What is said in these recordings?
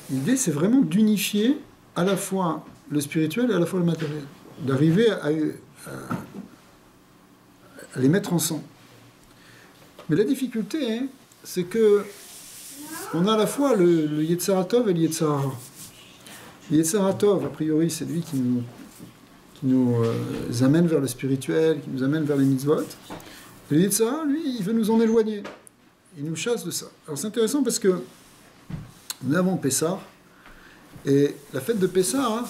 L'idée, c'est vraiment d'unifier à la fois le spirituel et à la fois le matériel. D'arriver à les mettre ensemble. Mais la difficulté, hein, c'est que on a à la fois le Yetzirah Tov et le Yetzirah Ra. Le Yetzirah Tov, a priori, c'est lui qui nous amène vers le spirituel, qui nous amène vers les mitzvot. Et le Yetzirah, lui, il veut nous en éloigner. Il nous chasse de ça. Alors c'est intéressant parce que nous avons Pessah, et la fête de Pessah,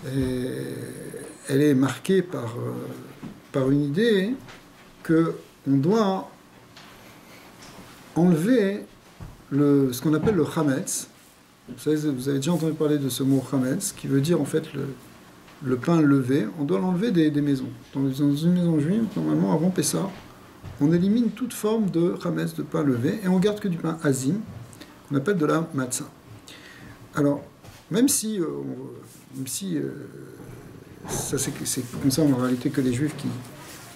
elle est marquée par une idée qu'on doit enlever ce qu'on appelle le chametz. Vous avez déjà entendu parler de ce mot chametz, qui veut dire en fait le pain levé. On doit l'enlever des maisons. Dans une maison juive, normalement, avant Pessah, on élimine toute forme de chametz, de pain levé, et on garde que du pain azim, qu'on appelle de la matzah. Alors, même si ça c'est comme ça en réalité que les Juifs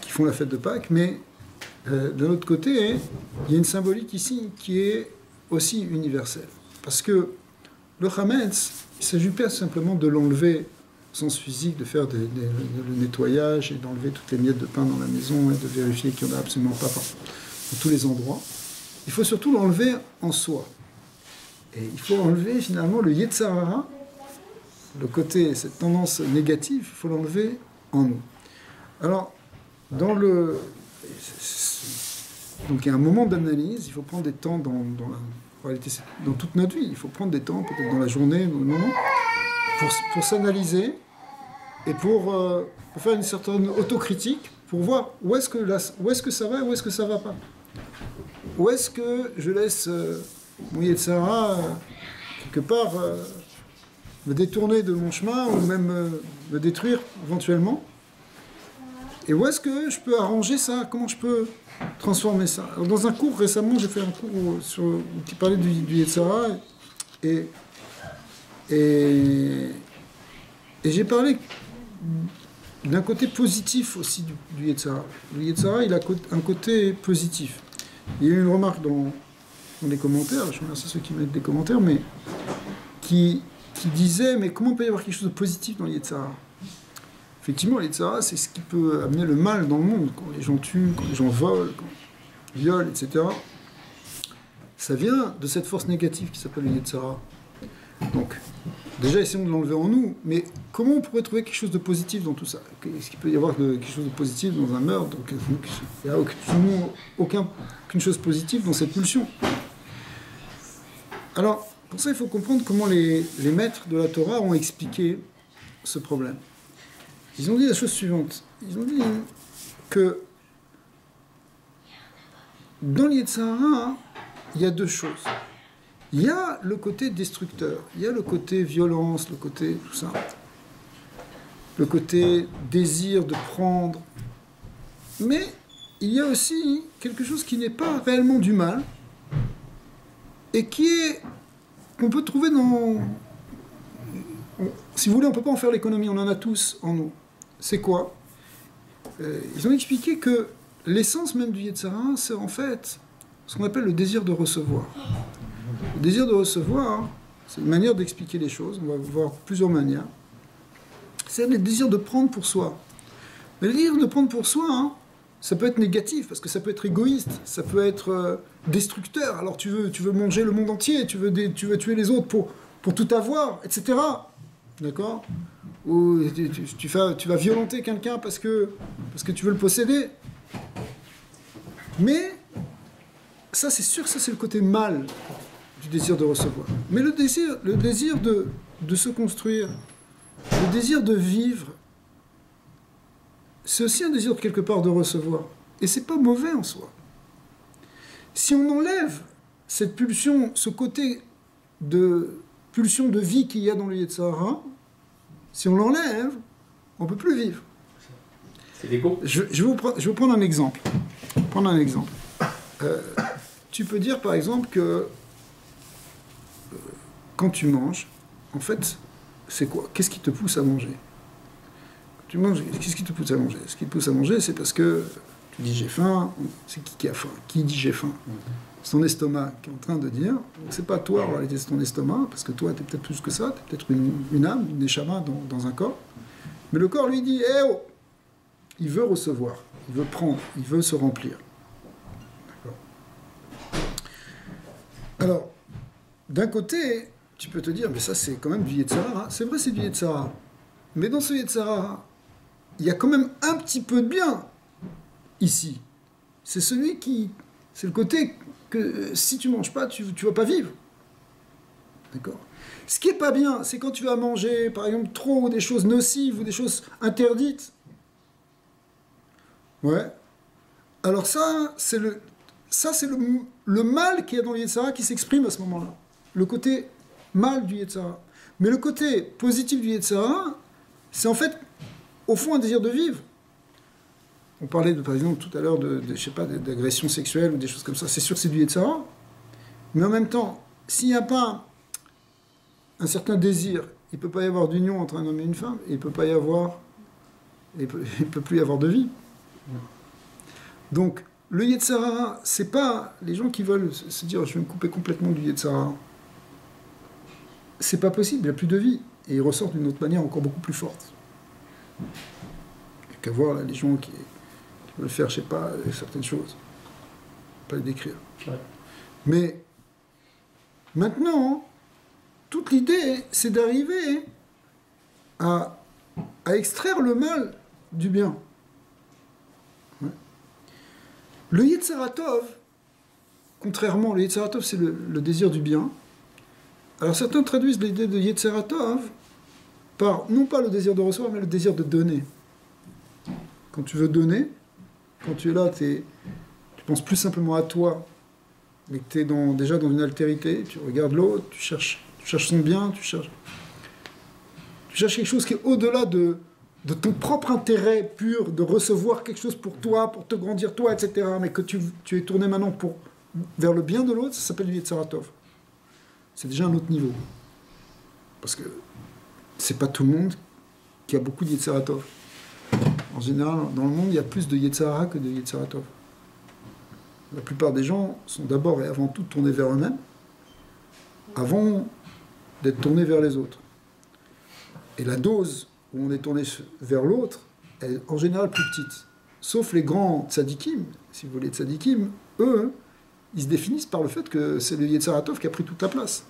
qui font la fête de Pâques, mais d'un autre côté, il y a une symbolique ici qui est aussi universelle. Parce que le chametz, il ne s'agit pas simplement de l'enlever au sens physique, de faire le nettoyage et d'enlever toutes les miettes de pain dans la maison et de vérifier qu'il n'y en a absolument pas dans tous les endroits. Il faut surtout l'enlever en soi. Et il faut enlever finalement le Yetzirah Ra, le côté, cette tendance négative, il faut l'enlever en nous. Alors, donc il y a un moment d'analyse, il faut prendre des temps en réalité, dans toute notre vie, il faut prendre des temps, peut-être dans la journée, dans le moment, pour s'analyser et pour faire une certaine autocritique, pour voir où est-ce que ça va et où est-ce que ça va pas. Où est-ce que je laisse mon Yetzirah Ra, quelque part, me détourner de mon chemin ou même me détruire éventuellement. Et où est-ce que je peux arranger ça? Comment je peux transformer ça? Alors, dans un cours récemment, j'ai fait un cours qui parlait du Yetzirah Ra et j'ai parlé d'un côté positif aussi du Yetzirah Ra. Le Yetzirah Ra, il a un côté positif. Il y a eu une remarque dans les commentaires, je remercie ceux qui mettent des commentaires, mais qui disait, mais comment peut y avoir quelque chose de positif dans le Yetzirah Ra? Effectivement, le Yetzirah Ra, c'est ce qui peut amener le mal dans le monde, quand les gens tuent, quand les gens volent, quand ils violent, etc. Ça vient de cette force négative qui s'appelle le Yetzirah Ra. Donc, déjà, essayons de l'enlever en nous, mais comment on pourrait trouver quelque chose de positif dans tout ça? Est-ce qu'il peut y avoir quelque chose de positif dans un meurtre? Donc, il n'y a aucune chose positive dans cette pulsion. Alors, pour ça, il faut comprendre comment les maîtres de la Torah ont expliqué ce problème. Ils ont dit la chose suivante. Ils ont dit que dans le Yetzirah Ra, il y a deux choses. Il y a le côté destructeur, il y a le côté violence, le côté tout ça, le côté désir de prendre. Mais il y a aussi quelque chose qui n'est pas réellement du mal et qu'on peut trouver dans... Si vous voulez, on ne peut pas en faire l'économie, on en a tous en nous. C'est quoi? Ils ont expliqué que l'essence même du Yetzirah Ra, c'est en fait ce qu'on appelle le désir de recevoir. Le désir de recevoir, c'est une manière d'expliquer les choses, on va voir plusieurs manières. C'est le désir de prendre pour soi. Mais le désir de prendre pour soi, ça peut être négatif, parce que ça peut être égoïste, ça peut être destructeur. Alors tu veux manger le monde entier, tu veux tuer les autres pour tout avoir, etc. D'accord? Ou tu vas violenter quelqu'un parce que tu veux le posséder. Mais ça, c'est sûr que ça, c'est le côté mal du désir de recevoir. Mais le désir de se construire, le désir de vivre, c'est aussi un désir quelque part de recevoir. Et c'est pas mauvais en soi. Si on enlève cette pulsion, ce côté de pulsion de vie qu'il y a dans le Yetzirah Ra, si on l'enlève, on ne peut plus vivre. C'est l'ego. Je vais vous prendre un exemple. Tu peux dire par exemple que quand tu manges, en fait, c'est quoi? Qu'est-ce qui te pousse à manger? Quand tu manges, qu'est-ce qui te pousse à manger? Ce qui te pousse à manger, c'est parce que Tu dis j'ai faim, c'est qui a faim? Qui dit j'ai faim? C'est ton estomac qui est en train de dire, c'est pas toi en réalité, c'est ton estomac, parce que toi, tu es peut-être plus que ça, tu es peut-être une âme, une neshama dans un corps. Mais le corps lui dit, eh oh! Il veut recevoir, il veut prendre, il veut se remplir. D'accord. Alors, d'un côté, tu peux te dire, mais ça c'est quand même du Yetzirah. C'est vrai, c'est du Yetzirah. Mais dans ce Yetzirah, il y a quand même un petit peu de bien ici. C'est celui qui... C'est le côté que si tu manges pas, tu vas pas vivre. D'accord. Ce qui est pas bien, c'est quand tu vas manger, par exemple, trop des choses nocives ou des choses interdites. Ouais. Alors ça, c'est le mal qui est dans le Yetzirah qui s'exprime à ce moment-là. Le côté mal du Yetzirah. Mais le côté positif du Yetzirah, c'est en fait, au fond, un désir de vivre. On parlait, par exemple, tout à l'heure je sais pas, d'agression sexuelle ou des choses comme ça. C'est sûr que c'est du Yetzirah. Mais en même temps, s'il n'y a pas un certain désir, il ne peut pas y avoir d'union entre un homme et une femme. Et il peut pas y avoir... Il peut plus y avoir de vie. Donc, le Yetzirah, c'est pas les gens qui veulent se dire je vais me couper complètement du Yetzirah. C'est pas possible, il n'y a plus de vie. Et il ressort d'une autre manière encore beaucoup plus forte. Il n'y a qu'à voir là, les gens qui veulent faire, je sais pas, certaines choses. Pas les décrire. Ouais. Mais maintenant, toute l'idée, c'est d'arriver à extraire le mal du bien. Ouais. Le Yetzirah Tov, contrairement, le Yetzirah Tov, c'est le désir du bien. Alors certains traduisent l'idée de Yetzirah Tov par, non pas le désir de recevoir, mais le désir de donner. Quand tu veux donner, quand tu es là, tu penses plus simplement à toi, mais que tu es déjà dans une altérité, tu regardes l'autre, tu cherches son bien, tu cherches quelque chose qui est au-delà de ton propre intérêt pur, de recevoir quelque chose pour toi, pour te grandir toi, etc., mais que tu es tourné maintenant vers le bien de l'autre, ça s'appelle du Yetzirah Tov. C'est déjà un autre niveau. Parce que c'est pas tout le monde qui a beaucoup de Yetzirah Tov. En général, dans le monde, il y a plus de Yetzirah que de Yetzirah Tov. La plupart des gens sont d'abord et avant tout tournés vers eux-mêmes, avant d'être tournés vers les autres. Et la dose où on est tourné vers l'autre est en général plus petite. Sauf les grands tzadikim, si vous voulez tzadikim, eux, ils se définissent par le fait que c'est le Yetzirah Tov qui a pris toute la place.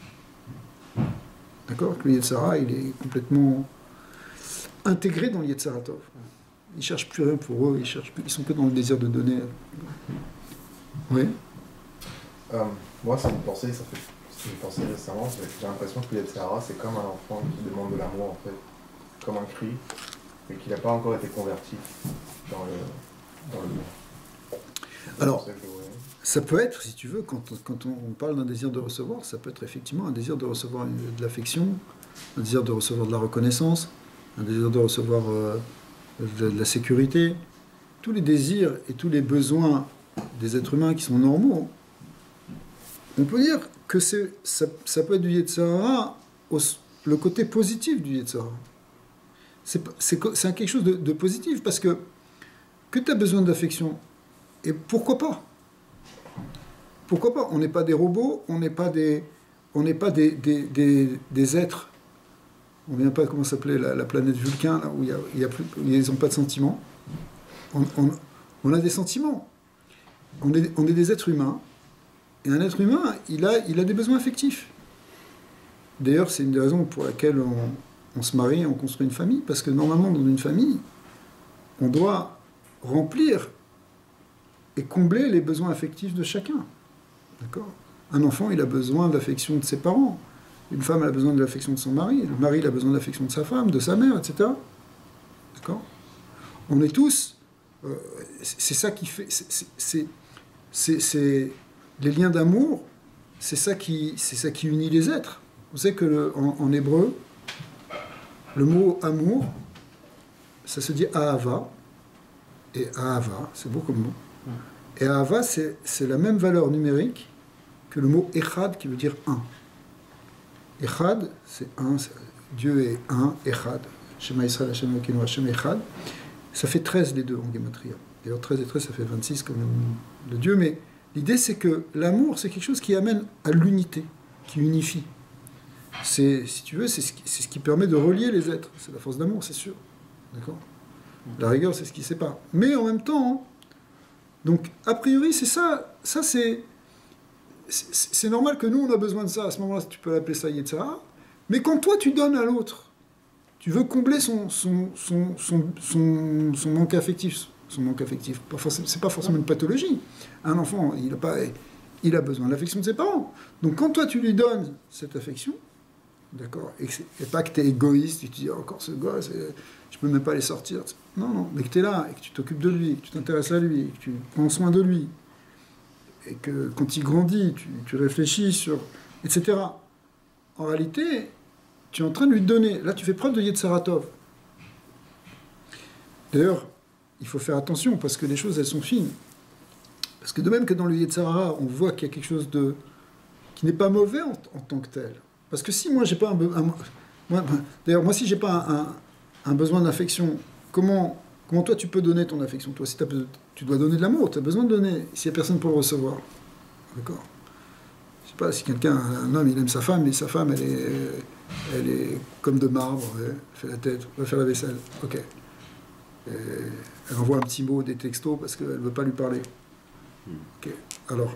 D'accord? Que le Yetzirah, il est complètement intégré dans le Yetzirah Tov. Ils ne cherchent plus rien pour eux, ils sont que dans le désir de donner. Oui. Moi, c'est une pensée, c'est une pensée récemment, j'ai l'impression que le Yetzirah, c'est comme un enfant qui demande de l'amour, en fait, comme un cri, mais qui n'a pas encore été converti dans le monde. Alors, ça peut être, si tu veux, quand on parle d'un désir de recevoir, ça peut être effectivement un désir de recevoir de l'affection, un désir de recevoir de la reconnaissance, un désir de recevoir de la sécurité. Tous les désirs et tous les besoins des êtres humains qui sont normaux, on peut dire que ça peut être du Yetzirah, le côté positif du Yetzirah. C'est quelque chose de positif, parce que tu as besoin d'affection, et pourquoi pas? Pourquoi pas? On n'est pas des robots, on n'est pas des êtres. On ne vient pas, comment s'appelait la planète Vulcain, là, où ils n'ont pas de sentiments. On a des sentiments. On est des êtres humains. Et un être humain, il a des besoins affectifs. D'ailleurs, c'est une des raisons pour laquelle on se marie, on construit une famille, parce que normalement, dans une famille, on doit remplir et combler les besoins affectifs de chacun. D'accord? Un enfant, il a besoin de l'affection de ses parents. Une femme, elle a besoin de l'affection de son mari. Le mari, il a besoin de l'affection de sa femme, de sa mère, etc. D'accord? On est tous... c'est ça qui fait... C'est les liens d'amour, c'est ça qui unit les êtres. Vous savez que en hébreu, le mot amour, ça se dit ahava, et ahava, c'est beau comme mot. Et ahava, c'est la même valeur numérique que le mot echad, qui veut dire un. Echad, c'est un, Dieu est un, echad. Shema Yisrael, Hashem Elokeinu, Hashem Echad. Ça fait 13 les deux en Gematria. D'ailleurs, 13 et 13, ça fait 26 comme le Dieu. Mais l'idée, c'est que l'amour, c'est quelque chose qui amène à l'unité, qui unifie. Si tu veux, c'est ce qui permet de relier les êtres. C'est la force d'amour, c'est sûr. D'accord ? La rigueur, c'est ce qui sépare. Mais en même temps, donc, a priori, c'est ça. Ça, c'est normal que nous, on a besoin de ça. À ce moment-là, tu peux l'appeler ça Yetzirah. Mais quand toi, tu donnes à l'autre, tu veux combler son manque affectif. Son manque affectif. C'est pas forcément une pathologie. Un enfant, il a besoin de l'affection de ses parents. Donc, quand toi, tu lui donnes cette affection, d'accord, et pas que tu es égoïste, et tu dis encore ce gosse, je peux même pas les sortir. Non, non, mais que tu es là, et que tu t'occupes de lui, et que tu t'intéresses à lui, et que tu prends soin de lui, et que quand il grandit, tu réfléchis sur... etc. En réalité, tu es en train de lui donner... Là, tu fais preuve de Yetzaratov. D'ailleurs, il faut faire attention, parce que les choses, elles sont fines. Parce que de même que dans le Yetzirah, on voit qu'il y a quelque chose qui n'est pas mauvais en tant que tel. Parce que si moi, j'ai pas d'ailleurs, moi, si j'ai pas un besoin d'affection, comment toi, tu peux donner ton affection? Toi, si tu dois donner de l'amour, tu as besoin de donner, s'il n'y a personne pour le recevoir. D'accord? Je sais pas, si un homme, il aime sa femme, mais sa femme, elle est comme de marbre, elle fait la tête, va faire la vaisselle. Ok. Elle envoie un petit mot, des textos, parce qu'elle ne veut pas lui parler. Ok. Alors,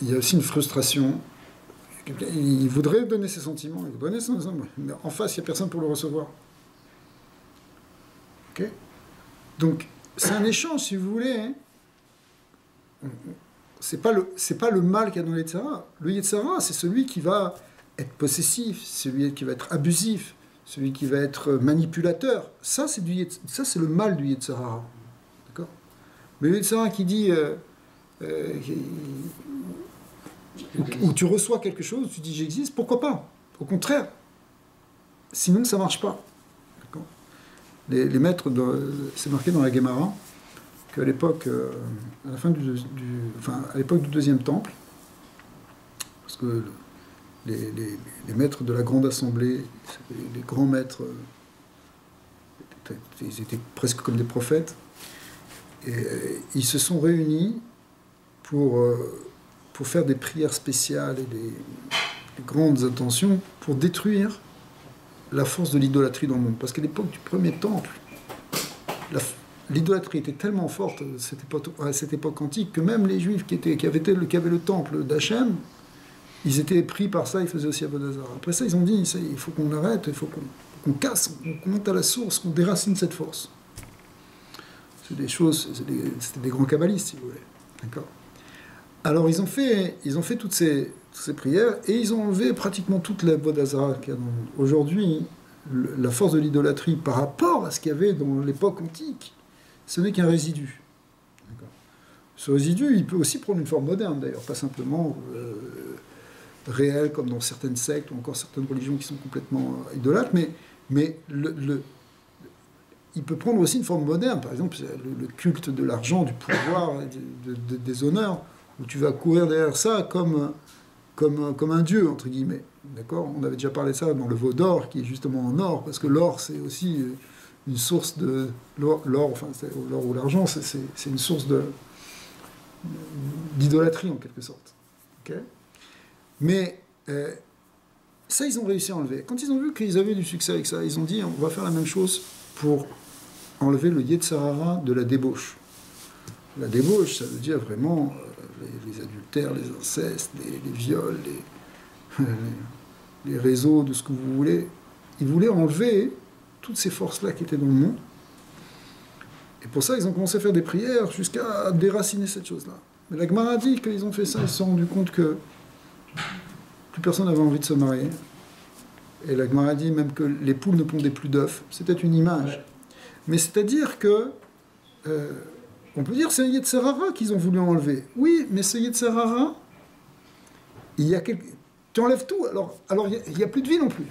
il y a aussi une frustration. Il voudrait donner ses sentiments, mais en face, il n'y a personne pour le recevoir. Ok? Donc, c'est un échange, si vous voulez. Hein. C'est pas le mal qu'il y a dans le Yetzirah. Le Yetzirah, c'est celui qui va être possessif, celui qui va être abusif, celui qui va être manipulateur. Ça, c'est le mal du Yetzirah. D'accord? Mais le Yetzirah qui dit... où tu reçois quelque chose, tu dis j'existe, pourquoi pas? Au contraire. Sinon, ça ne marche pas. D'accord? Les maîtres, c'est marqué dans la Gemara, qu'à l'époque, à la fin à l'époque du deuxième temple, parce que les maîtres de la grande assemblée, les grands maîtres, ils étaient presque comme des prophètes, et ils se sont réunis pour faire des prières spéciales et des grandes intentions pour détruire la force de l'idolâtrie dans le monde. Parce qu'à l'époque du premier temple, l'idolâtrie était tellement forte à cette époque antique que même les Juifs qui avaient le temple d'Hachem, ils étaient pris par ça, ils faisaient aussi Avodazara. Après ça, ils ont dit, il faut qu'on arrête, il faut qu'on casse, qu'on monte à la source, qu'on déracine cette force. C'est des choses, c'était des grands kabbalistes, si vous voulez. D'accord? Alors, ils ont fait toutes ces prières et ils ont enlevé pratiquement toute la Vodazara qu'il y a dans le monde. Aujourd'hui, la force de l'idolâtrie par rapport à ce qu'il y avait dans l'époque antique, ce n'est qu'un résidu. D'accord. Ce résidu, il peut aussi prendre une forme moderne, d'ailleurs, pas simplement réelle, comme dans certaines sectes ou encore certaines religions qui sont complètement idolâtres, mais il peut prendre aussi une forme moderne. Par exemple, le culte de l'argent, du pouvoir, des honneurs, où tu vas courir derrière ça comme un dieu, entre guillemets. D'accord? On avait déjà parlé de ça dans le veau d'or, qui est justement en or, parce que l'or, c'est aussi une source de... L'or ou l'argent, c'est une source d'idolâtrie, en quelque sorte. Okay? Mais ça, ils ont réussi à enlever. Quand ils ont vu qu'ils avaient du succès avec ça, ils ont dit, on va faire la même chose pour enlever le Yetzirah de la débauche. La débauche, ça veut dire vraiment... les adultères, les incestes, les viols, les réseaux de ce que vous voulez. Ils voulaient enlever toutes ces forces-là qui étaient dans le monde. Et pour ça, ils ont commencé à faire des prières jusqu'à déraciner cette chose-là. Mais la Gemara dit qu'ils ont fait ça, ils se sont rendus compte que plus personne n'avait envie de se marier. Et la Gemara dit même que les poules ne pondaient plus d'œufs. C'était une image. Mais c'est-à-dire que... on peut dire que c'est un Yetzirah qu'ils ont voulu enlever. Oui, mais ce Yetzirah, tu enlèves tout, alors il n'y a plus de vie non plus.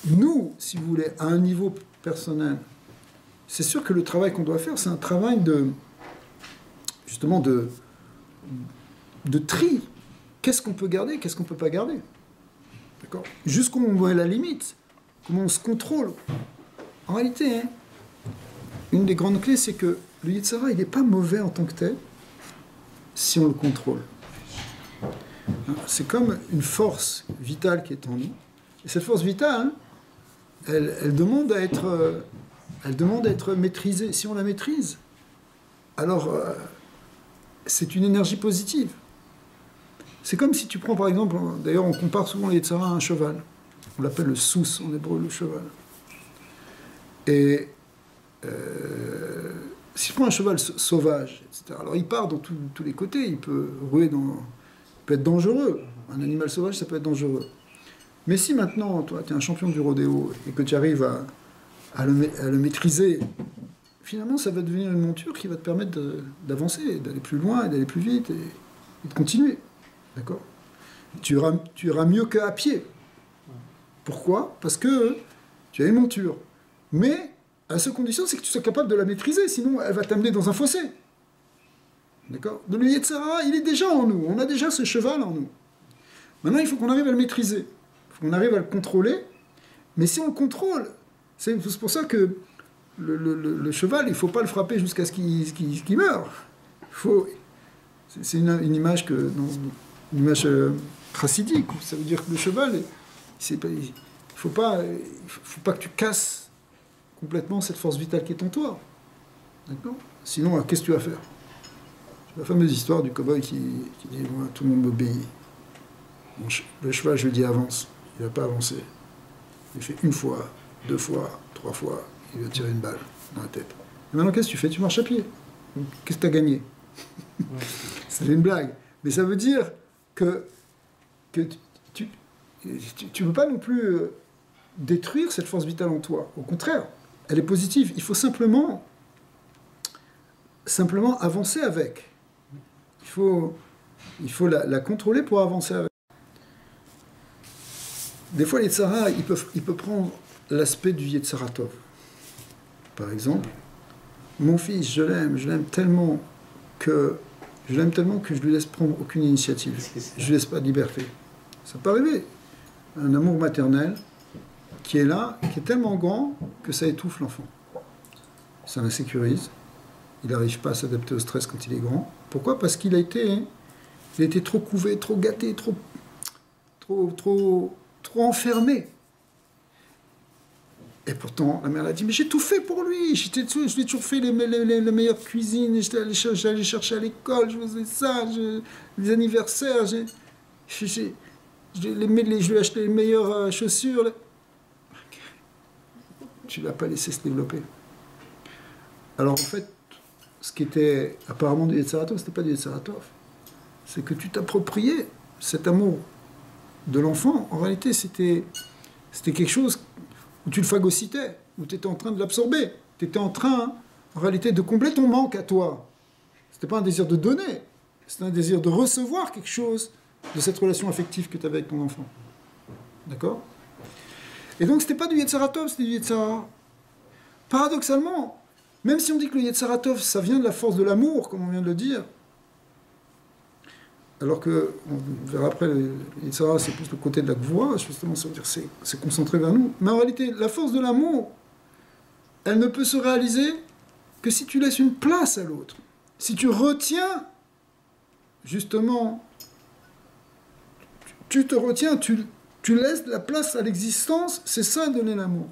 Nous, si vous voulez, à un niveau personnel, c'est sûr que le travail qu'on doit faire, c'est un travail de tri. Qu'est-ce qu'on peut garder, qu'est-ce qu'on ne peut pas garder? D'accord? Jusqu'où on voit la limite, comment on se contrôle. En réalité, une des grandes clés, c'est que le Yetzirah, il n'est pas mauvais en tant que tel si on le contrôle. C'est comme une force vitale qui est en nous. Et cette force vitale, elle demande à être maîtrisée. Si on la maîtrise, alors c'est une énergie positive. C'est comme si tu prends par exemple, d'ailleurs on compare souvent le Yetzirah à un cheval. On l'appelle le sous en hébreu, le cheval. Et si tu prends un cheval sauvage, etc., alors il part dans tous les côtés, il peut rouler il peut être dangereux. Un animal sauvage, ça peut être dangereux. Mais si maintenant, toi, tu es un champion du rodéo et que tu arrives à le maîtriser, finalement, ça va devenir une monture qui va te permettre d'avancer, d'aller plus loin, d'aller plus vite et de continuer. D'accord ? Tu iras mieux qu'à pied. Pourquoi ? Parce que tu as une monture. Mais à seule condition, c'est que tu sois capable de la maîtriser, sinon elle va t'amener dans un fossé. D'accord ? Donc le Yetzirah, il est déjà en nous. On a déjà ce cheval en nous. Maintenant, il faut qu'on arrive à le maîtriser. Il faut qu'on arrive à le contrôler. Mais si on le contrôle, c'est pour ça que le cheval, il ne faut pas le frapper jusqu'à ce qu'il meure. C'est une image une image chassidique. Ça veut dire que le cheval, il ne faut pas que tu casses complètement cette force vitale qui est en toi. D'accord ? Sinon, qu'est-ce que tu vas faire ? C'est la fameuse histoire du cow-boy qui dit « Moi, tout le monde m'obéit. Le cheval, je lui dis avance. Il ne va pas avancer. Il fait une fois, 2 fois, 3 fois, il va tirer une balle dans la tête. Et maintenant, qu'est-ce que tu fais ? Tu marches à pied. Donc, qu'est-ce que tu as gagné ? C'est une blague. Mais ça veut dire que tu ne peux pas non plus détruire cette force vitale en toi. Au contraire, elle est positive. Il faut simplement avancer avec. Il faut la contrôler pour avancer avec. Des fois, les Yetzirah, il peut prendre l'aspect du Yetzirah Tov. Par exemple, mon fils, je l'aime tellement que je lui laisse prendre aucune initiative. Je lui laisse pas de liberté. Ça peut arriver. Un amour maternel qui est là, qui est tellement grand que ça étouffe l'enfant. Ça l'insécurise. Il n'arrive pas à s'adapter au stress quand il est grand. Pourquoi ? Parce qu'il a été trop couvé, trop gâté, trop enfermé. Et pourtant, la mère a dit, mais j'ai tout fait pour lui. Je lui ai toujours fait les meilleures cuisines. J'allais chercher à l'école, je faisais ça, les anniversaires. Je lui ai acheté les meilleures chaussures. Tu ne l'as pas laissé se développer. Alors en fait, ce qui était apparemment du Yetzirah Tov, ce n'était pas du Yetzirah Tov. C'est que tu t'appropriais cet amour de l'enfant. En réalité, c'était quelque chose où tu le phagocytais, où tu étais en train de l'absorber. Tu étais en train, en réalité, de combler ton manque à toi. Ce n'était pas un désir de donner, c'était un désir de recevoir quelque chose de cette relation affective que tu avais avec ton enfant. D'accord ? Et donc, ce n'était pas du Yetzirah Tov, c'était du Yetzirah. Paradoxalement, même si on dit que le Yetzirah Tov, ça vient de la force de l'amour, comme on vient de le dire, alors que, on verra après, le Yetzirah, c'est plus le côté de la Gvoura, justement, ça veut dire c'est concentré vers nous. Mais en réalité, la force de l'amour, elle ne peut se réaliser que si tu laisses une place à l'autre. Si tu retiens, justement, tu te retiens, tu laisses la place à l'existence, c'est ça, donner l'amour.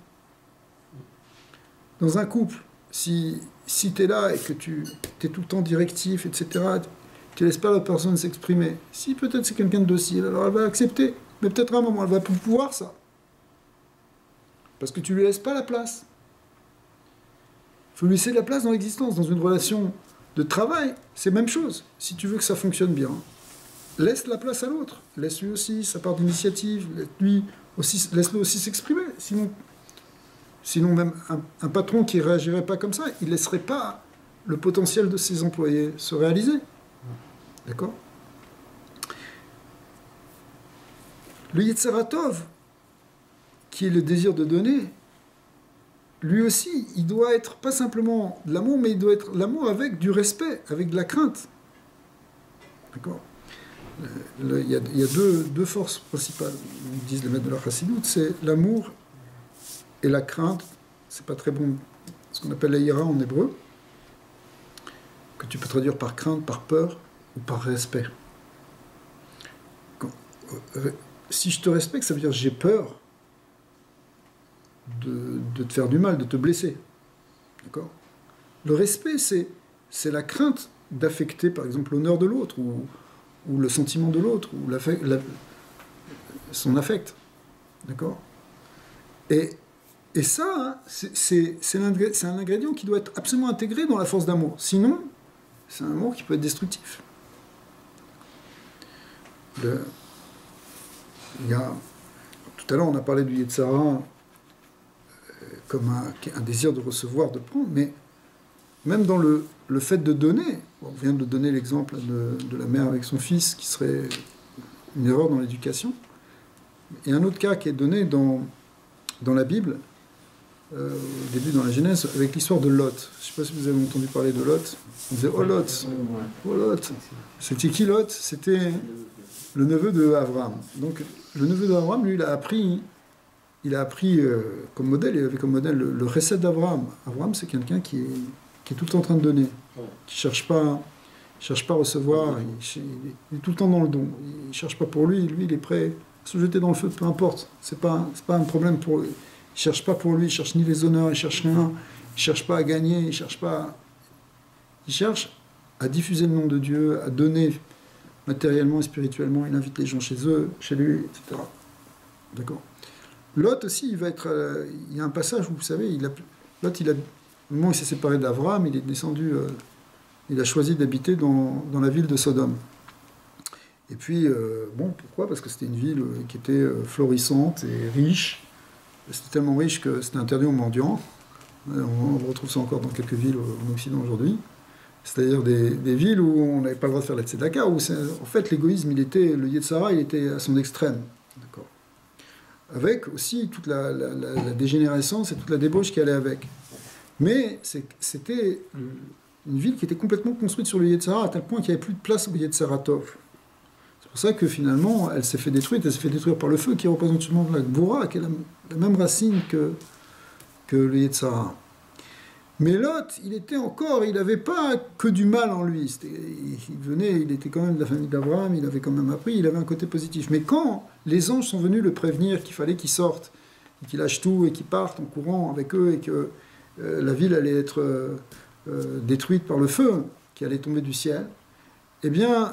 Dans un couple, si tu es là et que tu es tout le temps directif, etc., tu ne laisses pas la personne s'exprimer. Si peut-être c'est quelqu'un de docile, alors elle va accepter. Mais peut-être à un moment, elle va pouvoir ça. Parce que tu ne lui laisses pas la place. Il faut lui laisser la place dans l'existence. Dans une relation de travail, c'est la même chose. Si tu veux que ça fonctionne bien, laisse la place à l'autre. Laisse-lui aussi sa part d'initiative. Laisse-le aussi s'exprimer. Sinon même un patron qui ne réagirait pas comme ça, il ne laisserait pas le potentiel de ses employés se réaliser. D'accord ? Le Yetzirah Tov, qui est le désir de donner, lui aussi, il doit être pas simplement de l'amour, mais il doit être l'amour avec du respect, avec de la crainte. D'accord ? Il y a deux forces principales, disent les maîtres de la Chassidoute, c'est l'amour et la crainte. C'est pas très bon ce qu'on appelle la ira en hébreu, que tu peux traduire par crainte, par peur ou par respect. Si je te respecte, ça veut dire que j'ai peur de te faire du mal, de te blesser. D'accord ? Le respect, c'est la crainte d'affecter, par exemple, l'honneur de l'autre, ou le sentiment de l'autre, ou son affect. D'accord ? Et ça, hein, c'est un ingrédient qui doit être absolument intégré dans la force d'amour. Sinon, c'est un amour qui peut être destructif. Tout à l'heure, on a parlé du Yetzara comme un désir de recevoir, de prendre, mais même dans le fait de donner, on vient de donner l'exemple de la mère avec son fils, qui serait une erreur dans l'éducation. Il y a un autre cas qui est donné dans la Bible, au début dans la Genèse, avec l'histoire de Lot. Je ne sais pas si vous avez entendu parler de Lot. On disait « Oh Lot !» Oh Lot ! C'était qui Lot ? C'était le neveu de Abraham. Donc le neveu d'Abraham, lui, il a appris comme modèle, il avait comme modèle le recette d'Abraham. Abraham, c'est quelqu'un qui est tout le temps en train de donner, qui ne cherche pas à recevoir, il est tout le temps dans le don. Il ne cherche pas pour lui, il est prêt à se jeter dans le feu, peu importe. C'est pas un problème pour lui. Il ne cherche pas pour lui, il ne cherche ni les honneurs, il ne cherche rien, il ne cherche pas à gagner, il ne cherche pas... Il cherche à diffuser le nom de Dieu, à donner matériellement et spirituellement, il invite les gens chez lui, etc. D'accord ? Lot aussi, il y a un passage où, vous savez, Lot, au moment où il s'est séparé d'Abraham, il est descendu, il a choisi d'habiter dans la ville de Sodome. Et puis, pourquoi ? Parce que c'était une ville qui était florissante et riche. C'était tellement riche que c'était interdit aux mendiants. On retrouve ça encore dans quelques villes en Occident aujourd'hui. C'est-à-dire des villes où on n'avait pas le droit de faire la tzedaka, où en fait l'égoïsme, le Yetzara, il était à son extrême. D'accord ? Avec aussi toute la dégénérescence et toute la débauche qui allait avec. Mais c'était une ville qui était complètement construite sur le Yetzara, à tel point qu'il n'y avait plus de place au Yetzara Tov. C'est pour ça que finalement, elle s'est fait détruire par le feu, qui représente justement la Gvura, qui est la même racine que le Yetzara. Mais Lot, il n'avait pas que du mal en lui. Il était quand même de la famille d'Abraham, il avait quand même appris, il avait un côté positif. Mais quand les anges sont venus le prévenir qu'il fallait qu'il sorte, et qu'il lâche tout, et qu'il parte en courant avec eux, et que la ville allait être détruite par le feu, qui allait tomber du ciel, eh bien,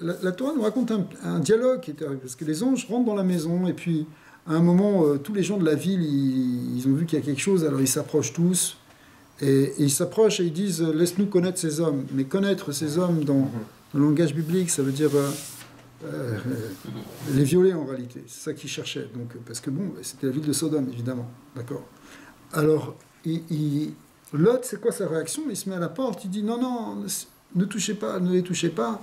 la Torah nous raconte un dialogue qui était arrivé, parce que les anges rentrent dans la maison, et puis... À un moment, tous les gens de la ville, ils ont vu qu'il y a quelque chose, alors ils s'approchent tous, et ils s'approchent et ils disent « Laisse-nous connaître ces hommes ». Mais connaître ces hommes dans le langage biblique, ça veut dire les violer en réalité. C'est ça qu'ils cherchaient. Donc, parce que c'était la ville de Sodome, évidemment. D'accord ? Alors, Lot, c'est quoi sa réaction ? Il se met à la porte, il dit « Non, ne touchez pas, ne les touchez pas.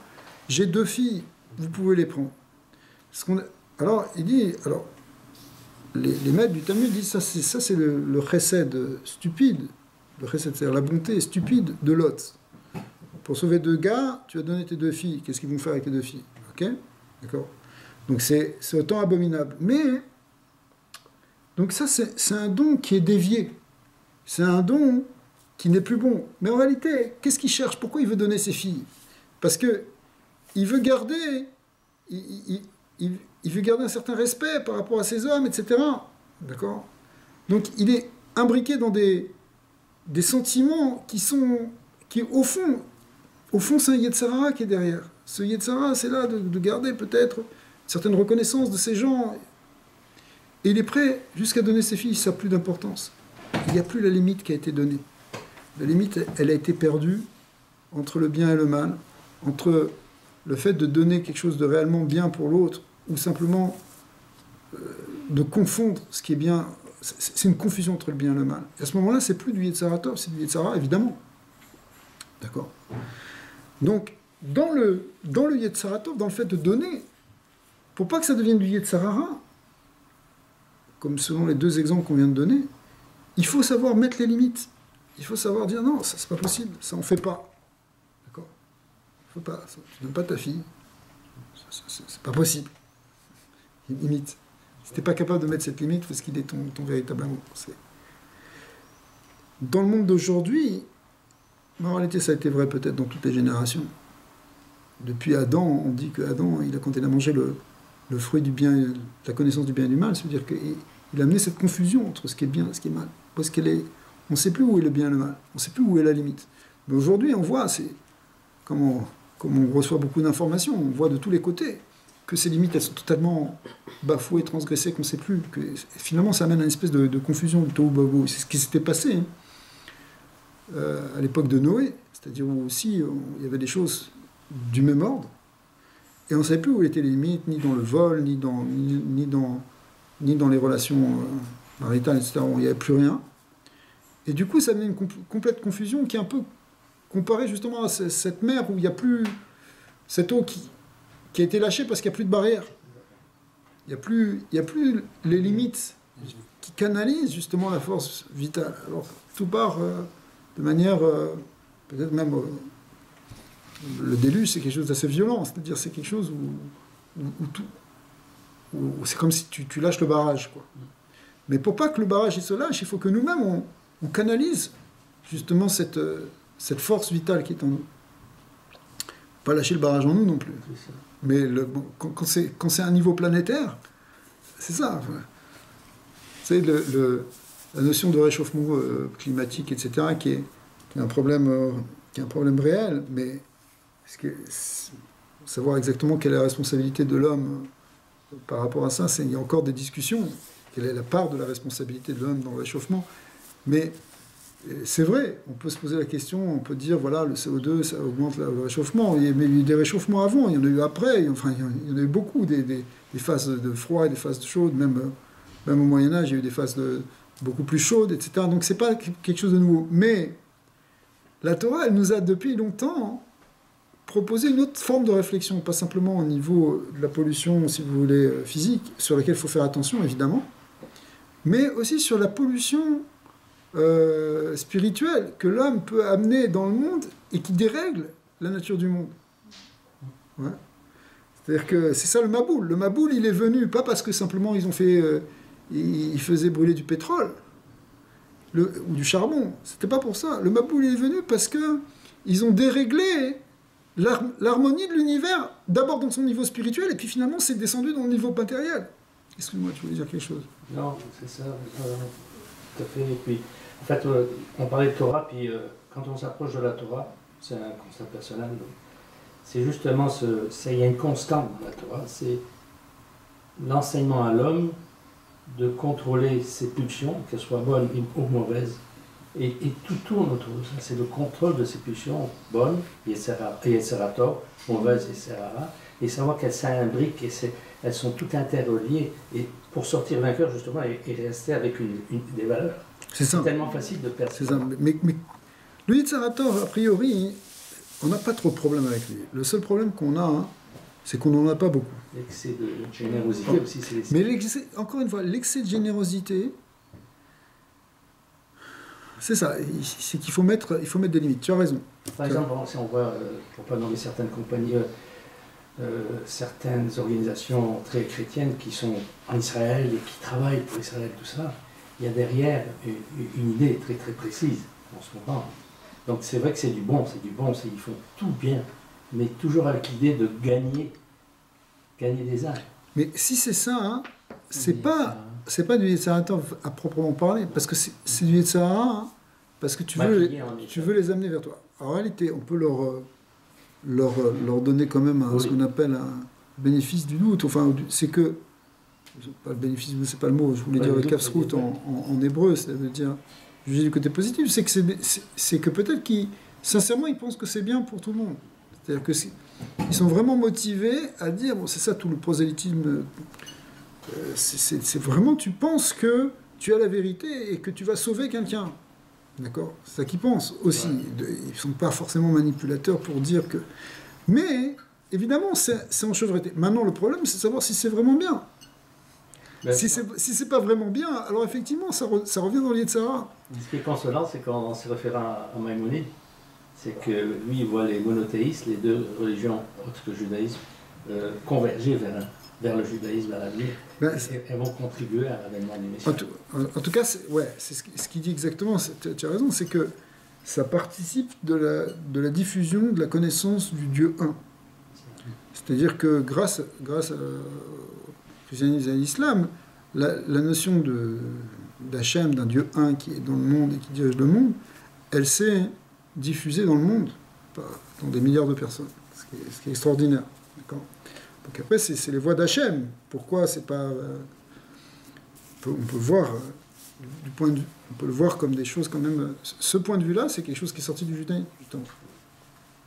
J'ai 2 filles, vous pouvez les prendre. » Alors, il dit... Les maîtres du Talmud disent ça c'est le chesed stupide, le chesed, c'est-à-dire la bonté stupide de Lot. Pour sauver 2 gars, tu as donné tes 2 filles. Qu'est-ce qu'ils vont faire avec tes 2 filles ? Ok ? D'accord ? Donc c'est autant abominable. Mais, donc ça c'est un don qui est dévié. C'est un don qui n'est plus bon. Mais en réalité, qu'est-ce qu'il cherche ? Pourquoi il veut donner ses filles ? Parce que il veut garder... Il veut garder un certain respect par rapport à ces hommes, etc. D'accord ? Donc, il est imbriqué dans des sentiments qui au fond, c'est un Yetzara qui est derrière. Ce Yetzara, c'est là de garder peut-être une certaine reconnaissance de ces gens. Et il est prêt jusqu'à donner ses filles, ça n'a plus d'importance. Il n'y a plus la limite qui a été donnée. La limite, elle a été perdue entre le bien et le mal, entre le fait de donner quelque chose de réellement bien pour l'autre, ou simplement de confondre ce qui est bien. C'est une confusion entre le bien et le mal. Et à ce moment-là, c'est plus du Yetzara Tov, c'est du Yetzara, évidemment. D'accord ? Donc, dans le Yetzara Tov, dans le fait de donner, pour pas que ça devienne du Yetzara Ra, comme selon les 2 exemples qu'on vient de donner, il faut savoir mettre les limites. Il faut savoir dire non, ça c'est pas possible, ça on fait pas. D'accord ? Il faut pas, tu donnes pas ta fille. C'est pas possible. Une limite. Si tu n'es pas capable de mettre cette limite, parce qu'il est ton véritable amour. dans le monde d'aujourd'hui, en réalité, ça a été vrai peut-être dans toutes les générations. Depuis Adam, on dit que Adam, quand il a mangé le fruit du bien, la connaissance du bien et du mal, c'est-à-dire qu'il a amené cette confusion entre ce qui est bien et ce qui est mal. Parce on ne sait plus où est le bien et le mal, on ne sait plus où est la limite. Mais aujourd'hui, on voit, comme on reçoit beaucoup d'informations, on voit de tous les côtés que ces limites, elles sont totalement bafouées, transgressées, qu'on ne sait plus. Que, finalement, ça amène à une espèce de confusion, de tohu-bohu. C'est ce qui s'était passé à l'époque de Noé, c'est-à-dire où aussi il y avait des choses du même ordre, et on ne savait plus où étaient les limites, ni dans le vol, ni dans les relations maritales, etc., où il n'y avait plus rien. Et du coup, ça amenait une complète confusion qui est un peu comparée justement à cette mer où il n'y a plus cette eau qui a été lâchée parce qu'il n'y a plus de barrière. Il n'y a plus les limites qui canalisent justement la force vitale. Alors, tout part de manière, peut-être même, le déluge, c'est quelque chose d'assez violent, c'est-à-dire c'est quelque chose où c'est comme si tu lâches le barrage, quoi. Mais pour pas que le barrage il se lâche, il faut que nous-mêmes, on canalise justement cette force vitale qui est en nous. Pas lâcher le barrage en nous non plus. Mais quand c'est un niveau planétaire, c'est ça. Enfin, c'est la notion de réchauffement climatique, etc., qui est un problème réel, mais savoir exactement quelle est la responsabilité de l'homme par rapport à ça, il y a encore des discussions. Quelle est la part de la responsabilité de l'homme dans le réchauffement? Mais c'est vrai, on peut se poser la question, on peut dire, voilà, le CO2, ça augmente le réchauffement. Mais il y a eu des réchauffements avant, il y en a eu après, enfin, il y en a eu beaucoup, des phases de froid et des phases chaudes, même au Moyen-Âge, il y a eu des phases beaucoup plus chaudes, etc. Donc c'est pas quelque chose de nouveau. Mais la Torah, elle nous a depuis longtemps proposé une autre forme de réflexion, pas simplement au niveau de la pollution, si vous voulez, physique, sur laquelle il faut faire attention, évidemment, mais aussi sur la pollution spirituelle que l'homme peut amener dans le monde et qui dérègle la nature du monde. Ouais. C'est-à-dire que c'est ça le Maboul. Le Maboul, il est venu, pas parce que simplement ils faisaient brûler du pétrole ou du charbon. C'était pas pour ça. Le Maboul, il est venu parce que ils ont déréglé l'harmonie de l'univers, d'abord dans son niveau spirituel, et puis finalement c'est descendu dans le niveau matériel. Excuse-moi, tu voulais dire quelque chose? Non, c'est ça, tout à fait. Et puis, en fait, on parlait de Torah, puis quand on s'approche de la Torah, c'est un constat personnel, c'est justement il y a une constante dans la Torah, c'est l'enseignement à l'homme de contrôler ses pulsions, qu'elles soient bonnes ou mauvaises. Et tout tourne autour de ça, c'est le contrôle de ces pulsions bonnes, et Yetzerator, mauvaises et Serara, et savoir qu'elles s'imbriquent et elles sont toutes interreliées, et pour sortir vainqueur justement et rester avec des valeurs. C'est tellement facile de perdre. C'est ça, mais le Yetzerator, a priori, on n'a pas trop de problème avec lui. Le seul problème qu'on a, c'est qu'on n'en a pas beaucoup. L'excès de générosité aussi, c'est... Mais encore une fois, l'excès de générosité, c'est ça, c'est qu'il faut mettre des limites. Tu as raison. Par exemple, si on voit, pour ne pas nommer certaines compagnies, certaines organisations très chrétiennes qui sont en Israël et qui travaillent pour Israël, tout ça, il y a derrière une idée très très précise en ce moment. Donc c'est vrai que c'est du bon, ils font tout bien, mais toujours avec l'idée de gagner des âges. Mais si c'est ça, hein, c'est pas du Yetzerator à proprement parler, parce que c'est du Yetzera, hein, parce que tu veux les amener vers toi. En réalité, on peut leur donner quand même ce qu'on appelle un bénéfice du doute. Enfin, c'est que, pas le bénéfice, c'est pas le mot, je voulais dire le kafsrout en hébreu, ça veut dire juger du côté positif, c'est que peut-être sincèrement, ils pensent que c'est bien pour tout le monde. C'est-à-dire qu'ils sont vraiment motivés à dire, bon, c'est ça tout le prosélytisme, c'est vraiment, tu penses que tu as la vérité et que tu vas sauver quelqu'un. D'accord? C'est ça qu'ils pensent aussi. Ouais. Ils ne sont pas forcément manipulateurs pour dire que... Mais, évidemment, c'est enchevêtré. Maintenant, le problème, c'est de savoir si c'est vraiment bien. Si c'est pas vraiment bien, alors effectivement, ça revient dans l'Yetzera. Ce qui est consolant, c'est qu'en se référant à Maïmonide, c'est que lui, il voit les monothéistes, les deux religions autres que le judaïsme, converger vers vers le judaïsme à l'avenir. Ben, Elles vont contribuer à l'avènement du Messie. En tout cas, c'est ce qu'il dit exactement, tu as raison, c'est que ça participe de la diffusion de la connaissance du Dieu un. C'est-à-dire que grâce au christianisme et à l'islam, la notion d'Hachem, d'un Dieu un qui est dans le monde et qui dirige le monde, elle s'est diffusée dans le monde, dans des milliards de personnes, ce qui est extraordinaire. D'accord ? Donc après, c'est les voix d'Hachem. Pourquoi c'est pas... on peut voir on peut le voir comme des choses quand même... Ce point de vue-là, c'est quelque chose qui est sorti du judaïsme, justement.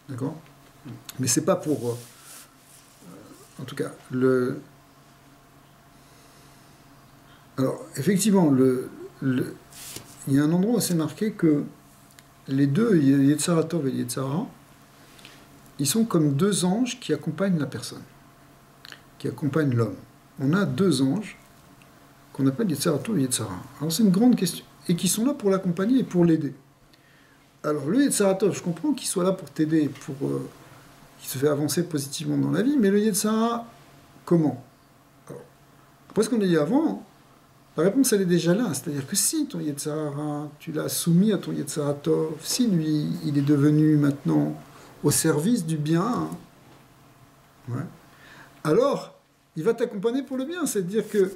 D'accord ? Mais c'est pas pour... en tout cas, alors, effectivement, il y a un endroit où c'est marqué que les deux, Yetzirah Tov et Yetzirah Ra, ils sont comme deux anges qui accompagnent la personne, qui accompagnent l'homme. On a deux anges qu'on appelle Yetzirah Tov et Yetzirah Ra. Alors c'est une grande question, et qui sont là pour l'accompagner et pour l'aider. Alors le Yetzirah Tov, je comprends qu'il soit là pour t'aider, pour qu'il se fait avancer positivement dans la vie, mais le Yetzirah Ra, comment? Alors, après ce qu'on a dit avant, la réponse, elle est déjà là. C'est-à-dire que si ton Yetzirah Ra, tu l'as soumis à ton Yetzirah Tov, si lui, il est devenu maintenant au service du bien, ouais, alors, il va t'accompagner pour le bien. C'est-à-dire que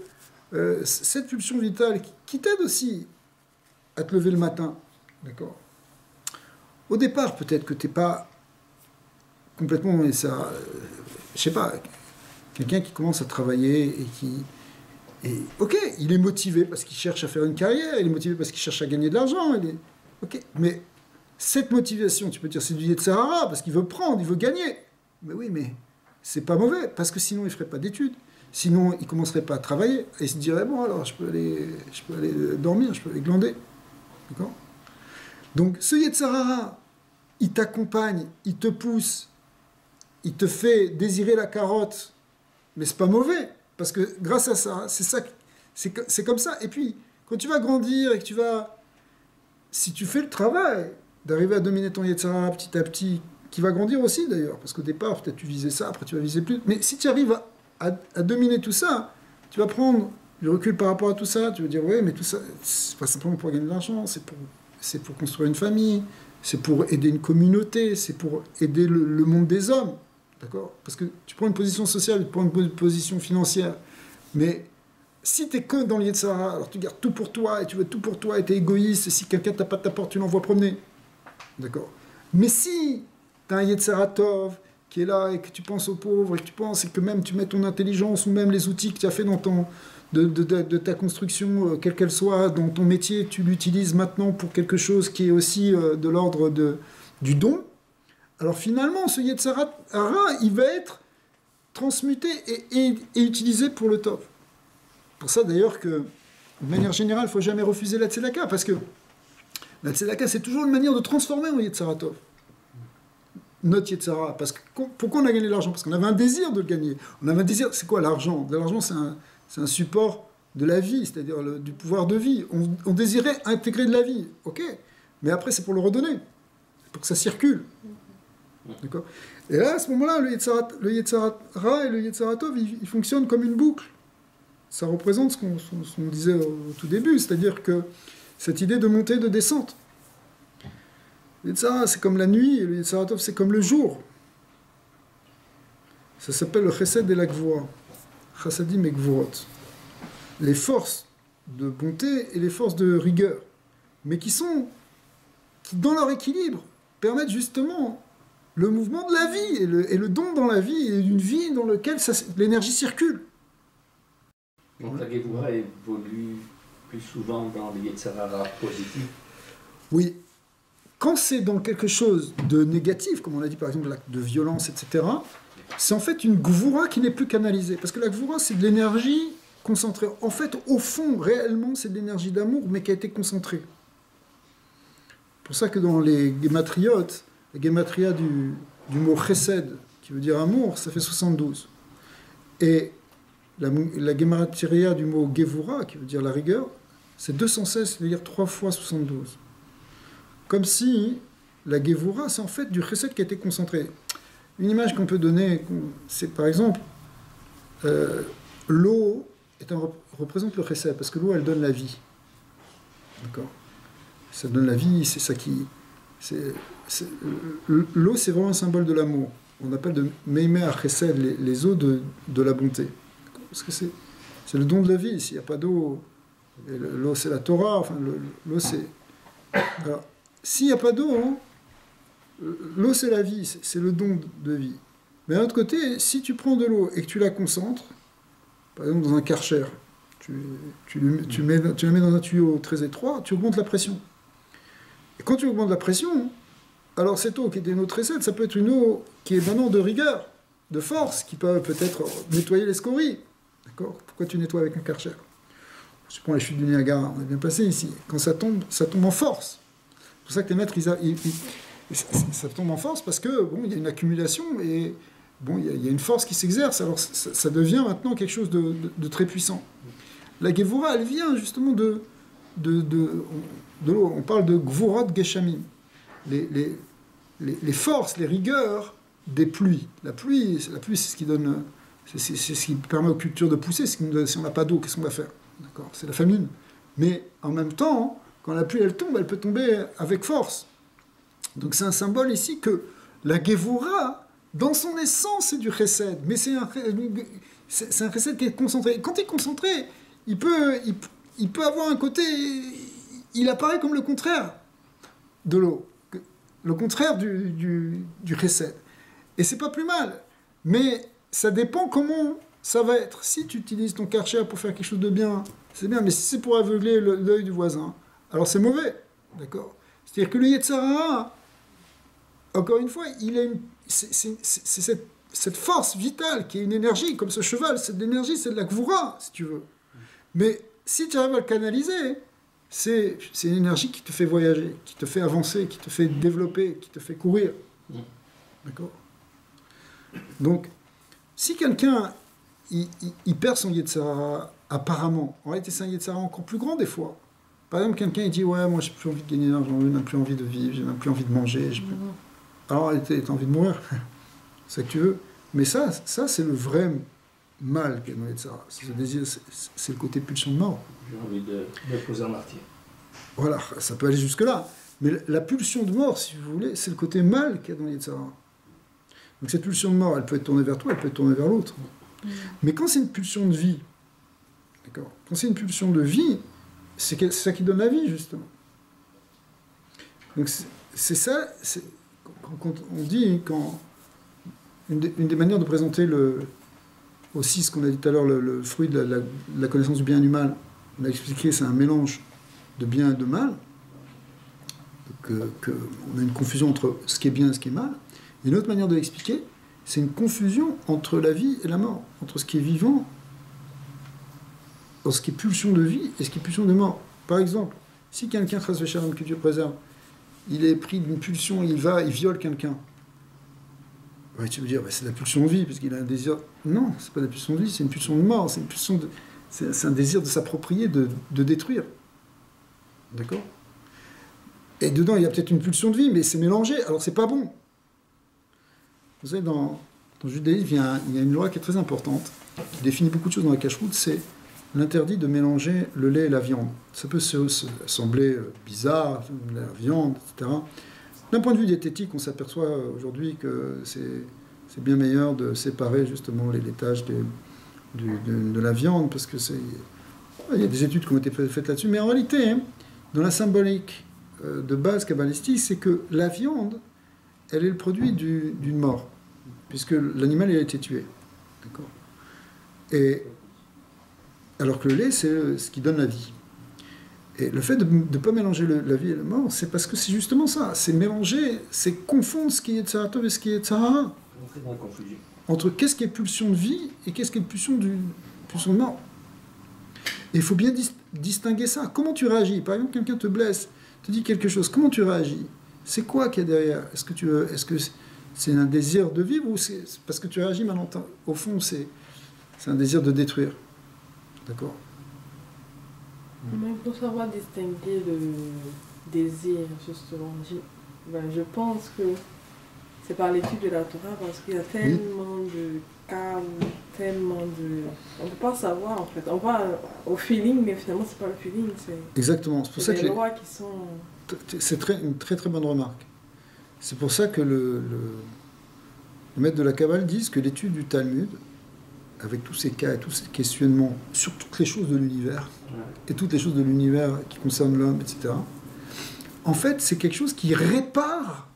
cette pulsion vitale qui t'aide aussi à te lever le matin, d'accord? Au départ, peut-être que tu n'es pas complètement... je sais pas, quelqu'un qui commence à travailler et qui... Et ok, il est motivé parce qu'il cherche à faire une carrière, il est motivé parce qu'il cherche à gagner de l'argent, ok, mais cette motivation, tu peux dire c'est du Yetzirah Ra parce qu'il veut prendre, il veut gagner. Mais oui, mais c'est pas mauvais parce que sinon il ferait pas d'études, sinon il commencerait pas à travailler et il se dirait bon alors je peux aller dormir, je peux aller glander, d'accord? Donc ce Yetzirah Ra, il t'accompagne, il te pousse, il te fait désirer la carotte, mais c'est pas mauvais. Parce que grâce à ça, c'est comme ça. Et puis, quand tu vas grandir et que si tu fais le travail d'arriver à dominer ton Yetzirah Ra petit à petit, qui va grandir aussi d'ailleurs, parce qu'au départ, peut-être tu visais ça, après tu vas viser plus. Mais si tu arrives à dominer tout ça, tu vas prendre du recul par rapport à tout ça, tu vas dire, ouais, mais tout ça, c'est pas simplement pour gagner de l'argent, c'est pour construire une famille, c'est pour aider une communauté, c'est pour aider le monde des hommes. D'accord? Parce que tu prends une position sociale, tu prends une position financière, mais si tu es que dans le Yetzirah Ra, alors tu gardes tout pour toi, et tu veux tout pour toi, et tu es égoïste, et si quelqu'un tape à ta porte, tu l'envoies promener. D'accord? Mais si tu as un Yetzirah Tov qui est là, et que tu penses aux pauvres, et que tu penses, et que même tu mets ton intelligence, ou même les outils que tu as fait dans de ta construction, quelle qu'elle soit, dans ton métier, tu l'utilises maintenant pour quelque chose qui est aussi de l'ordre du don, alors finalement, ce Yetzirah Ra, il va être transmuté et utilisé pour le top. Pour ça d'ailleurs que, de manière générale, il ne faut jamais refuser la Tzedaka, parce que la Tzedaka, c'est toujours une manière de transformer en Yetzirah Tov. Notre Yetzirah Ra. Parce que, pourquoi on a gagné l'argent? Parce qu'on avait un désir de le gagner. On avait un désir, c'est quoi l'argent? L'argent, c'est un support de la vie, c'est-à-dire du pouvoir de vie. On désirait intégrer de la vie, ok, mais après c'est pour le redonner, pour que ça circule. D'accord. Et là, à ce moment-là, le Yetzirah Ra et le Yetzirah Tov, ils fonctionnent comme une boucle. Ça représente ce qu'on disait au tout début, c'est-à-dire que cette idée de montée et de descente. Le Yetzirah Ra, c'est comme la nuit, et le Yetzirah Tov, c'est comme le jour. Ça s'appelle le Chesed et la Gvura. Chassadim et Gvurot. Les forces de bonté et les forces de rigueur. Mais qui, dans leur équilibre, permettent justement le mouvement de la vie, et le don dans la vie, et une vie dans laquelle l'énergie circule. Donc la Gevura évolue plus souvent dans les Yetzirah Ra positifs. Oui. Quand c'est dans quelque chose de négatif, comme on a dit par exemple l'acte de violence, etc., c'est en fait une Gvura qui n'est plus canalisée. Parce que la Gvura, c'est de l'énergie concentrée. En fait, au fond, réellement, c'est de l'énergie d'amour, mais qui a été concentrée. C'est pour ça que dans les Gematriotes, la Gematria du mot Chesed, qui veut dire amour, ça fait 72. Et la Gematria du mot Gevura, qui veut dire la rigueur, c'est 216, c'est-à-dire 3 fois 72. Comme si la Gevura, c'est en fait du Chesed qui a été concentré. Une image qu'on peut donner, c'est par exemple, l'eau représente le chesed, parce que l'eau, elle donne la vie. D'accord? Ça donne la vie, c'est ça qui... L'eau, c'est vraiment un symbole de l'amour. On appelle de Meimei HaChesed, les eaux de la bonté. Parce que c'est le don de la vie. S'il n'y a pas d'eau, l'eau, c'est la Torah. Enfin, l'eau, c'est... Alors, s'il n'y a pas d'eau, hein, l'eau, c'est la vie, c'est le don de vie. Mais d'un autre côté, si tu prends de l'eau et que tu la concentres, par exemple dans un karcher, tu la mets dans un tuyau très étroit, tu augmentes la pression. Et quand tu augmentes la pression, alors cette eau qui était une eau très saine, ça peut être une eau qui est maintenant de rigueur, de force, qui peut peut-être nettoyer les scories. D'accord? Pourquoi tu nettoies avec un karcher? Je prends les chutes du Niagara, on est bien passé ici. Quand ça tombe en force. C'est pour ça que les maîtres, ça tombe en force parce que bon, il y a une accumulation et bon, il y a une force qui s'exerce. Alors ça devient maintenant quelque chose de très puissant. La Gevura, elle vient justement de l'eau. On parle de Gvorot Geshamim. Les forces, les rigueurs des pluies. La pluie, c'est ce qui donne, c'est ce qui permet aux cultures de pousser. Si on n'a pas d'eau, qu'est-ce qu'on va faire? D'accord, c'est la famine. Mais en même temps, quand la pluie elle tombe, elle peut tomber avec force. Donc c'est un symbole ici que la Gevura, dans son essence, c'est du chesed. Mais c'est un chesed qui est concentré. Et quand il est concentré, il peut avoir un côté... Il apparaît comme le contraire de l'eau. Le contraire du chesed. Et c'est pas plus mal. Mais ça dépend comment ça va être. Si tu utilises ton karcher pour faire quelque chose de bien, c'est bien. Mais si c'est pour aveugler l'œil du voisin, alors c'est mauvais. D'accord? C'est-à-dire que le Yetzer Hara, encore une fois, c'est cette force vitale qui est une énergie, comme ce cheval, c'est de l'énergie, c'est de la gvoura, si tu veux. Mais si tu arrives à le canaliser, c'est une énergie qui te fait voyager, qui te fait avancer, qui te fait développer, qui te fait courir. D'accord? Donc, si quelqu'un, il perd son Yetzer Hara, apparemment, en réalité c'est un Yetzer Hara encore plus grand des fois. Par exemple, quelqu'un il dit « Ouais, moi j'ai plus envie de gagner d'argent, j'ai même plus envie de vivre, j'ai même plus envie de manger. » Alors, t'as envie de mourir, c'est ça que tu veux. Mais ça c'est le vrai mal qu'il y a dans le Yetzer Hara. C'est le côté pulsion de mort. J'ai envie de me poser en martyr. Voilà, ça peut aller jusque-là. Mais la pulsion de mort, si vous voulez, c'est le côté mal qu'il y a dans le Yetzer Hara. Donc cette pulsion de mort, elle peut être tournée vers toi, elle peut être tournée vers l'autre. Mais quand c'est une pulsion de vie, d'accord, quand c'est une pulsion de vie, c'est ça qui donne la vie, justement. Donc c'est ça, quand on dit, une des manières de présenter aussi ce qu'on a dit tout à l'heure, le fruit de la connaissance du bien et du mal, on a expliqué, c'est un mélange de bien et de mal, on a une confusion entre ce qui est bien et ce qui est mal. Et une autre manière de l'expliquer, c'est une confusion entre la vie et la mort, entre ce qui est vivant, ce qui est pulsion de vie et ce qui est pulsion de mort. Par exemple, si quelqu'un, Chas v'Shalom, que Dieu préserve, il est pris d'une pulsion, il viole quelqu'un. Ouais, tu veux dire, c'est de la pulsion de vie, parce qu'il a un désir. Non, c'est pas de la pulsion de vie, c'est une pulsion de mort, c'est un désir de s'approprier, de détruire. D'accord? Et dedans, il y a peut-être une pulsion de vie, mais c'est mélangé, alors c'est pas bon. Vous savez, dans le judaïsme, il y a une loi qui est très importante, qui définit beaucoup de choses dans la cacheroute, c'est l'interdit de mélanger le lait et la viande. Ça peut sembler bizarre, la viande, etc. D'un point de vue diététique, on s'aperçoit aujourd'hui que c'est bien meilleur de séparer justement les laitages de la viande, parce que il y a des études qui ont été faites là-dessus, mais en réalité, hein, dans la symbolique de base kabbalistique, c'est que la viande, elle est le produit d'une mort, puisque l'animal a été tué. D'accord? Et alors que le lait, c'est ce qui donne la vie. Et le fait de ne pas mélanger la vie et la mort, c'est parce que c'est justement ça. C'est mélanger, c'est confondre ce qui est Yetzer Tov et ce qui est Yetzer Hara. On fait dans la confusion. Entre qu'est-ce qui est pulsion de vie et qu'est-ce qui est pulsion de mort. Et il faut bien distinguer ça. Comment tu réagis? Par exemple, quelqu'un te blesse, te dit quelque chose. Comment tu réagis? C'est quoi qu'il y a derrière? Est-ce que c'est un désir de vivre ou c'est parce que tu réagis maintenant? Au fond, c'est un désir de détruire. D'accord? Mais il faut savoir distinguer le désir, justement. Je pense que c'est par l'étude de la Torah, parce qu'il y a tellement de cas, tellement de... On ne peut pas savoir, en fait. On va au feeling, mais finalement, c'est pas le feeling, c'est... Exactement. C'est pour ça que les lois qui sont... C'est une très très bonne remarque. C'est pour ça que le maître de la Kabbale dit que l'étude du Talmud, avec tous ces cas et tous ces questionnements sur toutes les choses de l'univers, et toutes les choses de l'univers qui concernent l'homme, etc., en fait, c'est quelque chose qui répare,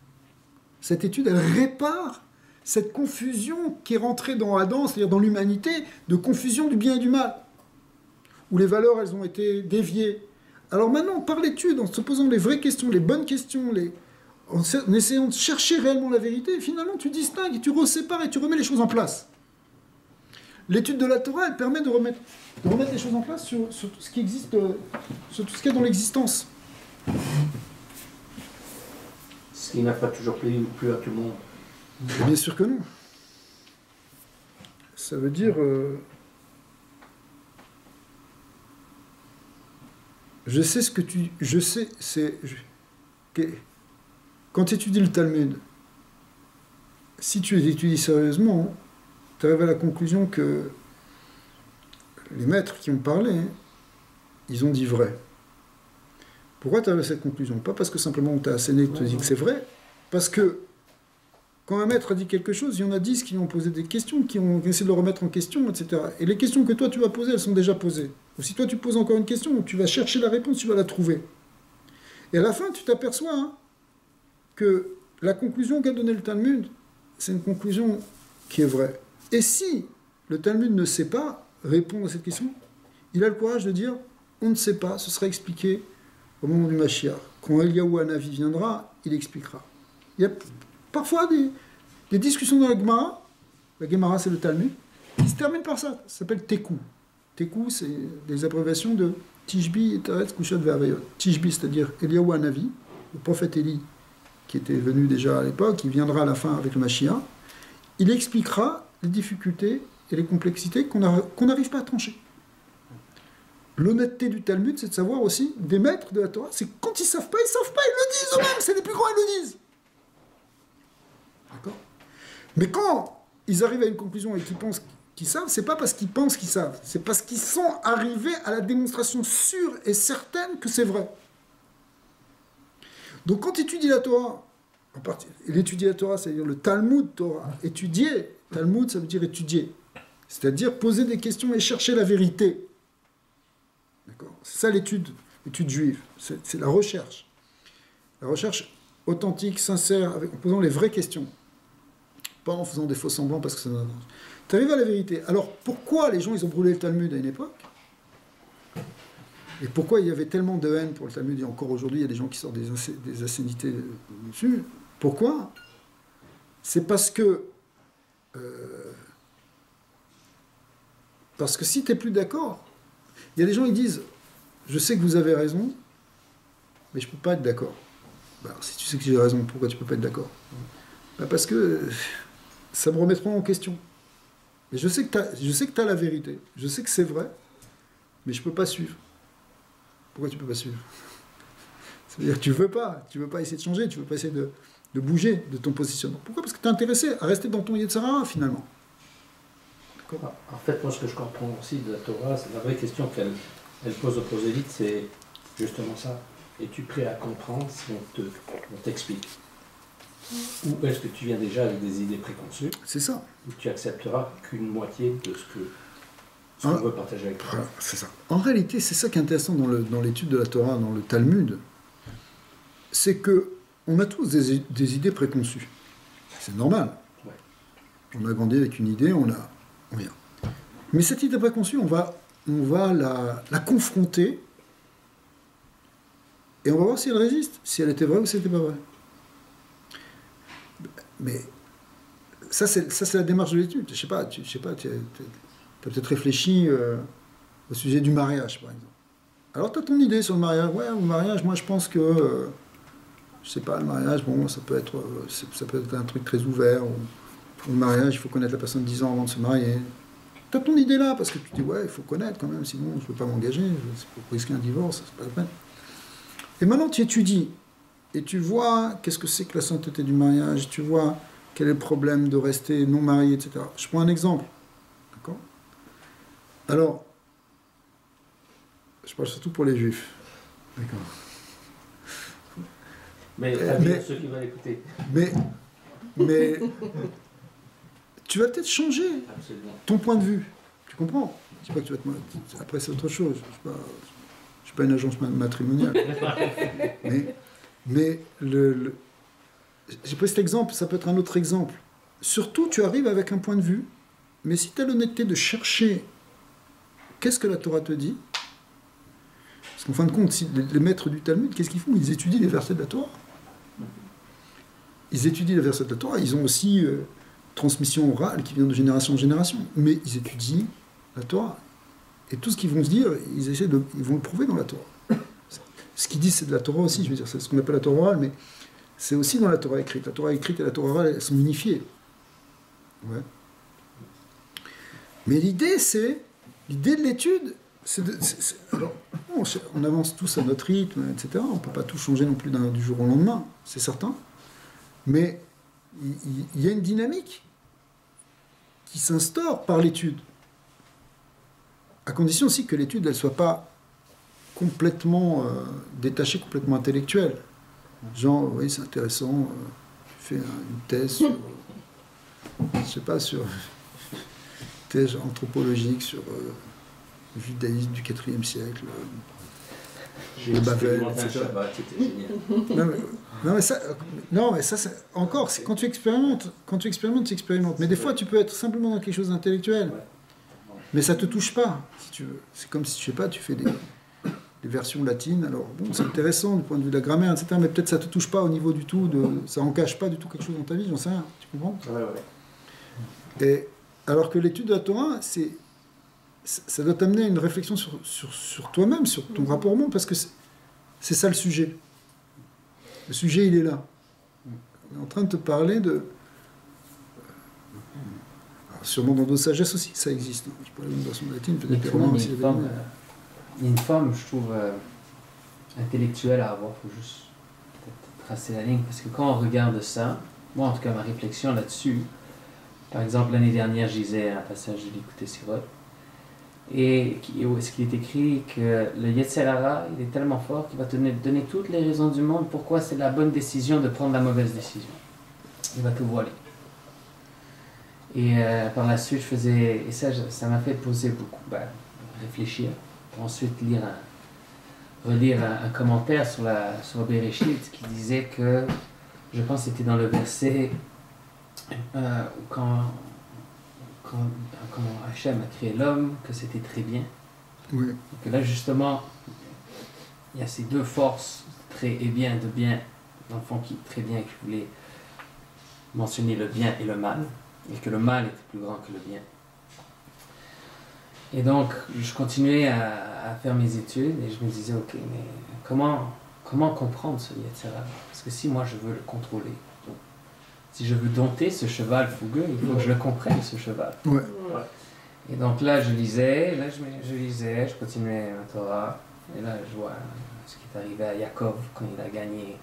cette étude, elle répare cette confusion qui est rentrée dans Adam, c'est-à-dire dans l'humanité, de confusion du bien et du mal, où les valeurs, elles ont été déviées. Alors maintenant, par l'étude, en se posant les vraies questions, les bonnes questions, en essayant de chercher réellement la vérité, finalement, tu distingues, et tu resépares et tu remets les choses en place. L'étude de la Torah, elle permet de remettre les choses en place sur tout ce qui existe, sur tout ce qu'il y a dans l'existence. Ce qui n'a pas toujours plu à tout le monde. Et bien sûr que non. Ça veut dire... je sais ce que tu... Je sais... Quand tu étudies le Talmud, si tu l'étudies sérieusement, tu arrives à la conclusion que les maîtres qui ont parlé, ils ont dit vrai. Pourquoi tu arrives à cette conclusion? Pas parce que simplement tu as asséné et que tu dis que c'est vrai, parce que quand un maître a dit quelque chose, il y en a 10 qui lui ont posé des questions, qui ont essayé de le remettre en question, etc. Et les questions que toi tu vas poser, elles sont déjà posées. Ou si toi tu poses encore une question, tu vas chercher la réponse, tu vas la trouver. Et à la fin, tu t'aperçois que la conclusion qu'a donnée le Talmud, c'est une conclusion qui est vraie. Et si le Talmud ne sait pas répondre à cette question, il a le courage de dire on ne sait pas, ce sera expliqué au moment du Mashiach. Quand Eliyahu Hanavi viendra, il expliquera. Il y a parfois des discussions dans la Gemara c'est le Talmud, qui se terminent par ça. Ça s'appelle Tekou. Tekou, c'est des abréviations de Tishbi et Teretz Kushot Ve'avayot. Tishbi, c'est-à-dire Eliyahu Hanavi, le prophète Élie, qui était venu déjà à l'époque, il viendra à la fin avec le Mashiach. Il expliquera les difficultés et les complexités qu'on n'arrive pas à trancher. L'honnêteté du Talmud, c'est de savoir aussi, des maîtres de la Torah, c'est quand ils savent pas, ils le disent eux-mêmes, c'est les plus grands, ils le disent. D'accord? Mais quand ils arrivent à une conclusion et qu'ils pensent qu'ils savent, c'est pas parce qu'ils pensent qu'ils savent, c'est parce qu'ils sont arrivés à la démonstration sûre et certaine que c'est vrai. Donc quand tu étudies la Torah, l'étudier la Torah, c'est-à-dire le Talmud Torah, étudier, Talmud ça veut dire étudier, c'est-à-dire poser des questions et chercher la vérité. D'accord? C'est ça l'étude juive, c'est la recherche. La recherche authentique, sincère, en posant les vraies questions. Pas en faisant des faux semblants parce que ça... Tu arrives à la vérité. Alors pourquoi les gens ils ont brûlé le Talmud à une époque? Et pourquoi il y avait tellement de haine pour le Talmud? Et encore aujourd'hui, il y a des gens qui sortent des insanités dessus. Pourquoi? C'est parce que si tu n'es plus d'accord, il y a des gens qui disent « Je sais que vous avez raison, mais je ne peux pas être d'accord. » Alors, si tu sais que j'ai raison, pourquoi tu ne peux pas être d'accord? Parce que ça me remettra en question. Et je sais que tu as la vérité, je sais que c'est vrai, mais je ne peux pas suivre. Pourquoi tu ne peux pas suivre? C'est-à-dire que tu veux pas essayer de changer, tu ne veux pas essayer de bouger de ton positionnement. Pourquoi? Parce que tu es intéressé à rester dans ton Yetzirah, finalement. D'accord. En fait, moi, ce que je comprends aussi de la Torah, c'est la vraie question qu'elle pose aux prosélytes, c'est justement ça. Es-tu prêt à comprendre si on t'explique? Ou est-ce que tu viens déjà avec des idées préconçues? C'est ça. Ou tu accepteras qu'une moitié de ce qu'on veut partager avec toi? C'est ça. En réalité, c'est ça qui est intéressant dans l'étude de la Torah, dans le Talmud, c'est que on a tous des idées préconçues. C'est normal. Ouais. On a grandi avec une idée, on vient. Mais cette idée préconçue, on va la confronter et on va voir si elle résiste, si elle était vraie ou si elle n'était pas vraie. Mais ça, c'est la démarche de l'étude. Je sais pas, tu as peut-être réfléchi au sujet du mariage, par exemple. Alors, tu as ton idée sur le mariage. Ouais, le mariage, moi, je pense que, je sais pas, le mariage, bon, ça peut être un truc très ouvert. Pour le mariage, il faut connaître la personne 10 ans avant de se marier. Tu as ton idée là, parce que tu te dis, ouais, il faut connaître quand même, sinon je ne peux pas m'engager, c'est pour risquer un divorce, c'est pas la peine. Et maintenant, tu étudies. Et tu vois qu'est-ce que c'est que la sainteté du mariage, tu vois quel est le problème de rester non marié, etc. Je prends un exemple. D'accord ? Alors, je parle surtout pour les juifs. D'accord. Mais ceux qui veulent écouter. Mais tu vas peut-être changer Absolument. ton point de vue. Tu comprends ? Je sais pas que tu vas après, c'est autre chose. Je ne suis pas une agence matrimoniale. mais j'ai pris cet exemple, ça peut être un autre exemple. Surtout, tu arrives avec un point de vue, mais si tu as l'honnêteté de chercher qu'est-ce que la Torah te dit, parce qu'en fin de compte, si les maîtres du Talmud, qu'est-ce qu'ils font ? Ils étudient les versets de la Torah. Ils étudient les versets de la Torah. Ils ont aussi transmission orale qui vient de génération en génération. Mais ils étudient la Torah. Et tout ce qu'ils vont se dire, ils vont le prouver dans la Torah. Ce qu'ils disent, c'est de la Torah aussi. Je veux dire, c'est ce qu'on appelle la Torah orale, mais c'est aussi dans la Torah écrite. La Torah écrite et la Torah orale, elles sont unifiées. Ouais. Mais l'idée de l'étude, alors, on avance tous à notre rythme, etc. On ne peut pas tout changer non plus du jour au lendemain, c'est certain. Mais il y a une dynamique qui s'instaure par l'étude. À condition aussi que l'étude ne soit pas complètement détachée, complètement intellectuelle. Genre, oui, c'est intéressant, tu fais une thèse sur, je sais pas, sur thèse anthropologique sur le judaïsme du IVe siècle, J'ai le Babel, expérimenté un etc. Shabbat, c'était génial. Non, mais ça c'est, encore, c'est, quand tu expérimentes, tu expérimentes. Mais des fois, tu peux être simplement dans quelque chose d'intellectuel. Ouais. Mais ça te touche pas, si tu veux. C'est comme si, je sais pas, tu fais des versions latines. Alors, bon, c'est intéressant du point de vue de la grammaire, etc. Mais peut-être ça te touche pas au niveau du tout, ça en cache pas du tout quelque chose dans ta vie, j'en sais rien. Tu comprends ? Ouais. Et alors que l'étude de la Torah, ça doit t'amener à une réflexion sur toi-même, sur ton rapport au monde, parce que c'est ça le sujet. Le sujet, il est là. On est en train de te parler de... Alors, sûrement dans d'autres sagesses aussi, ça existe. Je parle d'une version latine, peut-être les Romains aussi. Il y a une forme, je trouve, intellectuelle à avoir. Il faut juste peut-être tracer la ligne. Parce que quand on regarde ça, moi en tout cas, ma réflexion là-dessus, par exemple, l'année dernière, je lisais un passage de l'Écoute Sirot, et où est-ce qu'il est écrit que le Yetzer Hara, il est tellement fort qu'il va te donner toutes les raisons du monde pourquoi c'est la bonne décision de prendre la mauvaise décision. Il va te voiler. Et par la suite, et ça m'a fait poser beaucoup, réfléchir, pour ensuite relire un commentaire sur Bereshit qui disait que, je pense que c'était dans le verset quand Hachem a créé l'homme, que c'était très bien. Oui. Et que là, justement, il y a ces deux forces, très et bien, de bien, dans le fond, qui très bien, qui voulait mentionner le bien et le mal, et que le mal était plus grand que le bien. Et donc, je continuais à faire mes études, et je me disais, ok, mais comment comprendre ce Yetzer Hara ? Parce que si moi, je veux le contrôler, si je veux dompter ce cheval fougueux, il faut que je le comprenne, ce cheval. Ouais. Et donc là, je lisais, je continuais ma Torah, et là, je vois ce qui est arrivé à Yaakov quand il a gagné.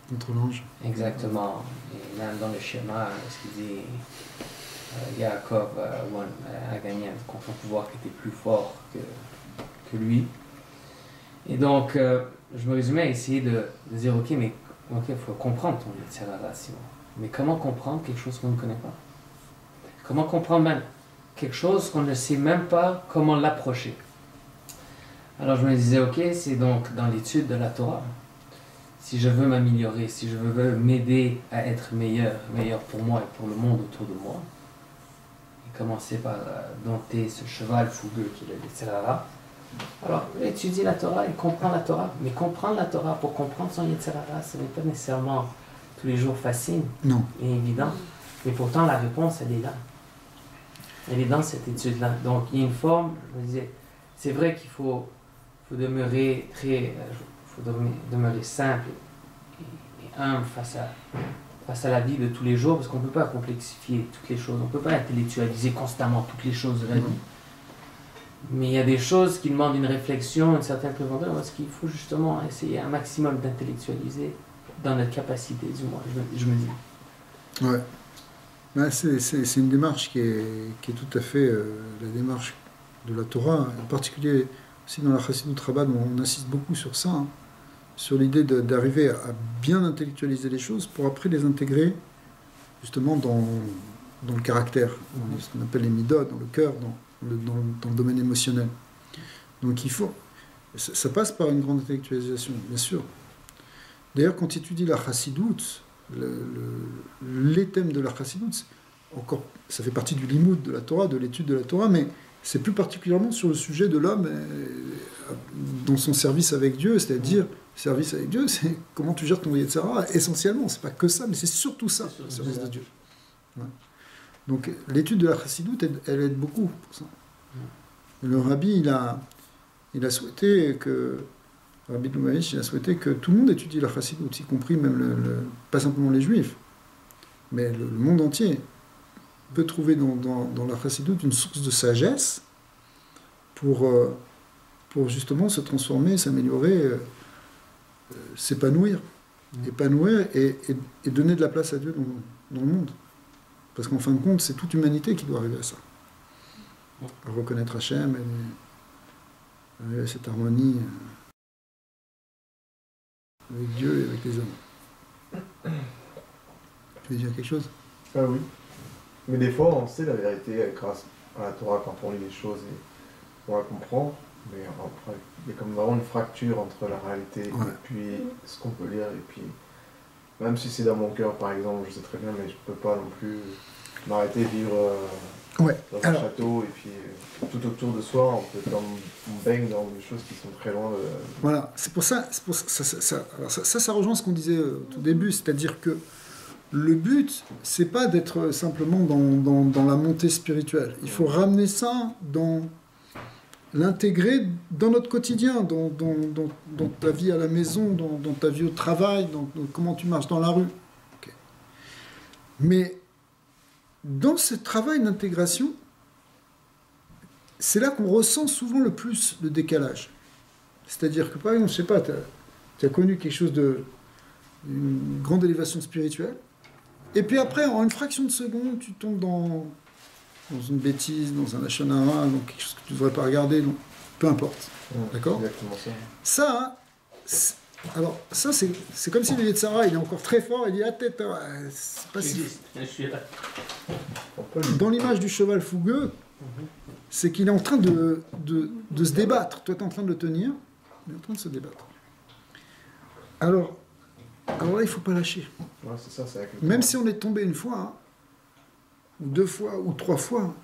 Contre l'ange. Exactement. Et même dans le schéma, ce qu'il dit, Yaakov a gagné contre un pouvoir qui était plus fort que lui. Et donc, je me résumais à essayer de dire, ok, il faut comprendre ton Yetzer Hara, Simon. Mais comment comprendre quelque chose qu'on ne connaît pas ? Comment comprendre même quelque chose qu'on ne sait même pas comment l'approcher ? Alors je me disais, ok, c'est donc dans l'étude de la Torah. Si je veux m'améliorer, si je veux m'aider à être meilleur pour moi et pour le monde autour de moi, et commencer par dompter ce cheval fougueux qui est le Yetzer Hara, alors étudier la Torah et comprendre la Torah. Mais comprendre la Torah pour comprendre son Yetzer Hara, ce n'est pas nécessairement tous les jours facile et évident. Mais pourtant, la réponse, elle est là. Elle est dans cette étude-là. Donc, il y a une forme, je me disais, c'est vrai qu'il faut demeurer demeurer simple et humble face à la vie de tous les jours, parce qu'on ne peut pas complexifier toutes les choses. On ne peut pas intellectualiser constamment toutes les choses de la vie. Mais il y a des choses qui demandent une réflexion, une certaine profondeur, parce qu'il faut justement essayer un maximum d'intellectualiser dans notre capacité, du moins, je me dis. Ouais. Ben, c'est une démarche qui est tout à fait la démarche de la Torah, en particulier aussi dans la Chassidut Chabad, on insiste beaucoup sur ça, hein, sur l'idée d'arriver à bien intellectualiser les choses pour après les intégrer justement dans le caractère, dans ce qu'on appelle les midot, dans le cœur, dans le domaine émotionnel. Donc ça passe par une grande intellectualisation, bien sûr. D'ailleurs, quand tu étudies la Chassidut, les thèmes de la Chassidut, encore, ça fait partie du limoud de la Torah, de l'étude de la Torah, mais c'est plus particulièrement sur le sujet de l'homme dans son service avec Dieu, c'est-à-dire, service avec Dieu, c'est comment tu gères ton Yetzirah, essentiellement, c'est pas que ça, mais c'est surtout ça, le service de Dieu. Ouais. Donc, l'étude de la Chassidut, elle aide beaucoup pour ça. Le rabbi, il a souhaité que, Rabbi Lubavitch, il a souhaité que tout le monde étudie la Chassidut, y compris même pas simplement les Juifs, mais le monde entier peut trouver dans la Chassidut une source de sagesse pour justement se transformer, s'améliorer, s'épanouir, et donner de la place à Dieu dans le monde. Parce qu'en fin de compte, c'est toute l'humanité qui doit arriver à ça. À reconnaître Hachem, et à cette harmonie avec Dieu et avec les hommes. Tu veux dire quelque chose? Ah oui. Mais des fois, on sait la vérité grâce à la Torah quand on lit les choses et on la comprend. Mais après, il y a comme vraiment une fracture entre la réalité et puis ce qu'on peut lire. Et puis, même si c'est dans mon cœur, par exemple, je sais très bien, mais je peux pas non plus m'arrêter de vivre dans un château. Et puis, tout autour de soi, on baigne dans des choses qui sont très loin de... Voilà, c'est pour ça, ça rejoint ce qu'on disait au tout début, c'est-à-dire que le but, c'est pas d'être simplement dans la montée spirituelle. Il faut ramener ça l'intégrer dans notre quotidien, dans ta vie à la maison, dans ta vie au travail, dans comment tu marches dans la rue. Okay. Mais dans ce travail d'intégration, c'est là qu'on ressent souvent le plus le décalage. C'est-à-dire que, par exemple, je sais pas, tu as connu quelque chose une grande élévation spirituelle, et puis après, en une fraction de seconde, tu tombes dans une bêtise, dans un lachon hara, dans quelque chose que tu ne devrais pas regarder, donc peu importe. D'accord ? Exactement ça. Alors, ça, c'est comme si le Yetzirah, il est encore très fort, il dit, tête, c'est pas si... Je suis là. Dans l'image du cheval fougueux, c'est qu'il est en train de se débattre. Toi, tu es en train de le tenir, il est en train de se débattre. Alors là, il ne faut pas lâcher. Ouais, c'est ça, c'est même si on est tombé une fois, hein, ou 2 fois, ou 3 fois,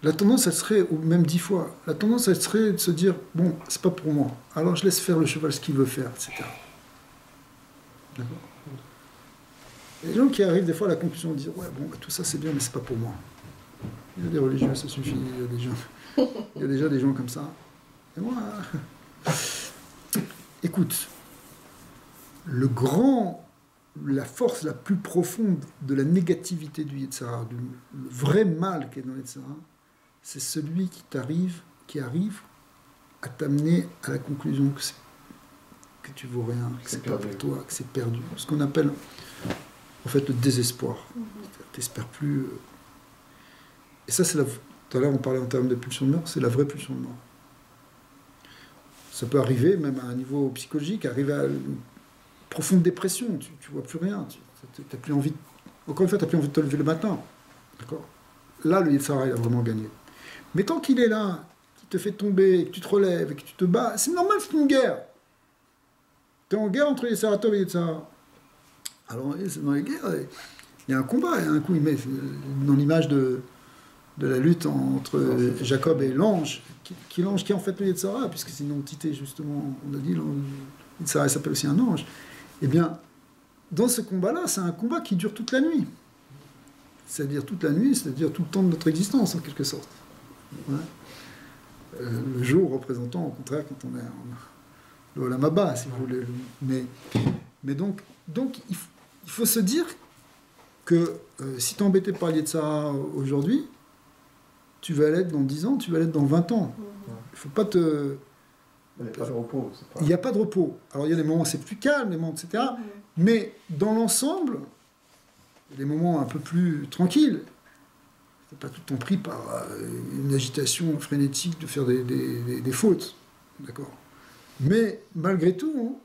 la tendance, elle serait, ou même 10 fois, la tendance, elle serait de se dire, bon, c'est pas pour moi, alors je laisse faire le cheval ce qu'il veut faire, etc. D'accord ? Et les gens qui arrivent des fois à la conclusion de dire, ouais, bon, tout ça c'est bien, mais c'est pas pour moi. Il y a des religieux, ça suffit, il y a déjà des gens comme ça. Et moi, écoute, la force la plus profonde de la négativité du Yetzirah, le vrai mal qui est dans le Yetzirah, c'est celui qui arrive à t'amener à la conclusion que tu vaux rien, que c'est pas pour toi, que c'est perdu. Ce qu'on appelle en fait le désespoir. T'espères plus. Et ça, c'est tout à l'heure on parlait en termes de pulsion de mort, c'est la vraie pulsion de mort. Ça peut arriver même à un niveau psychologique, arriver à une profonde dépression, tu vois plus rien, t'as plus envie, encore une fois, t'as plus envie de te lever le matin. D'accord ? Là, le Yetzirah, il a vraiment gagné. Mais tant qu'il est là, qu'il te fait tomber, que tu te relèves, et que tu te bats, c'est normal, c'est une guerre. Tu es en guerre entre Yetzirah Tov et Yetzirah. Alors, c'est dans les guerres, il y a un combat, et un coup, il met dans l'image de la lutte entre Jacob et l'ange, qui l'ange qui est en fait le Yetzirah, puisque c'est une entité, justement, on a dit, le Yetzirah s'appelle aussi un ange. Eh bien, dans ce combat-là, c'est un combat qui dure toute la nuit. C'est-à-dire toute la nuit, c'est-à-dire tout le temps de notre existence, en quelque sorte. Ouais. Le jour représentant, au contraire, quand on est le Olam Haba, si vous voulez. Mais donc il faut se dire que si tu es embêté par Yetzirah aujourd'hui, tu vas l'être dans 10 ans, tu vas l'être dans 20 ans. Il ne faut pas te... Il n'y a pas de repos. Il n'y a pas de repos. Alors il y a des moments où c'est plus calme, des moments, etc. Mais dans l'ensemble, Il y a des moments un peu plus tranquilles. Tu n'es pas tout le temps pris par une agitation frénétique de faire des fautes. D'accord. Mais malgré tout,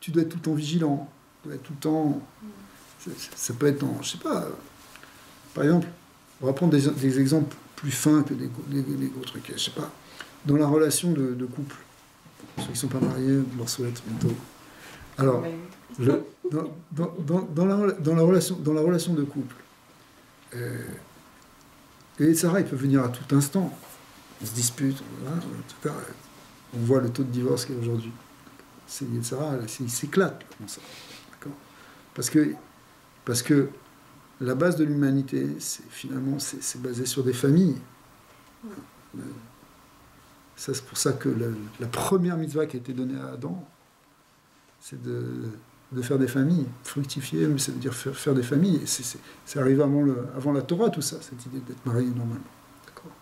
tu dois être tout le temps vigilant. Tu dois être tout le temps... Ça peut être je sais pas... Par exemple, on va prendre des exemples plus fins que des gros trucs. Je sais pas. Dans la relation de couple, ceux qui ne sont pas mariés, on leur souhaite bientôt. Alors, dans la relation de couple, et Sarah, il peut venir à tout instant. On se dispute, voilà, etc. On voit le taux de divorce qu'il y a aujourd'hui. Sarah, il s'éclate comme ça. D'accord. Parce que la base de l'humanité, c'est basé sur des familles. Ça, c'est pour ça que la première mitzvah qui a été donnée à Adam, c'est de faire des familles, fructifier, mais ça veut dire faire des familles. Et c'est arrivé avant la Torah, tout ça, cette idée d'être marié normalement. D'accord.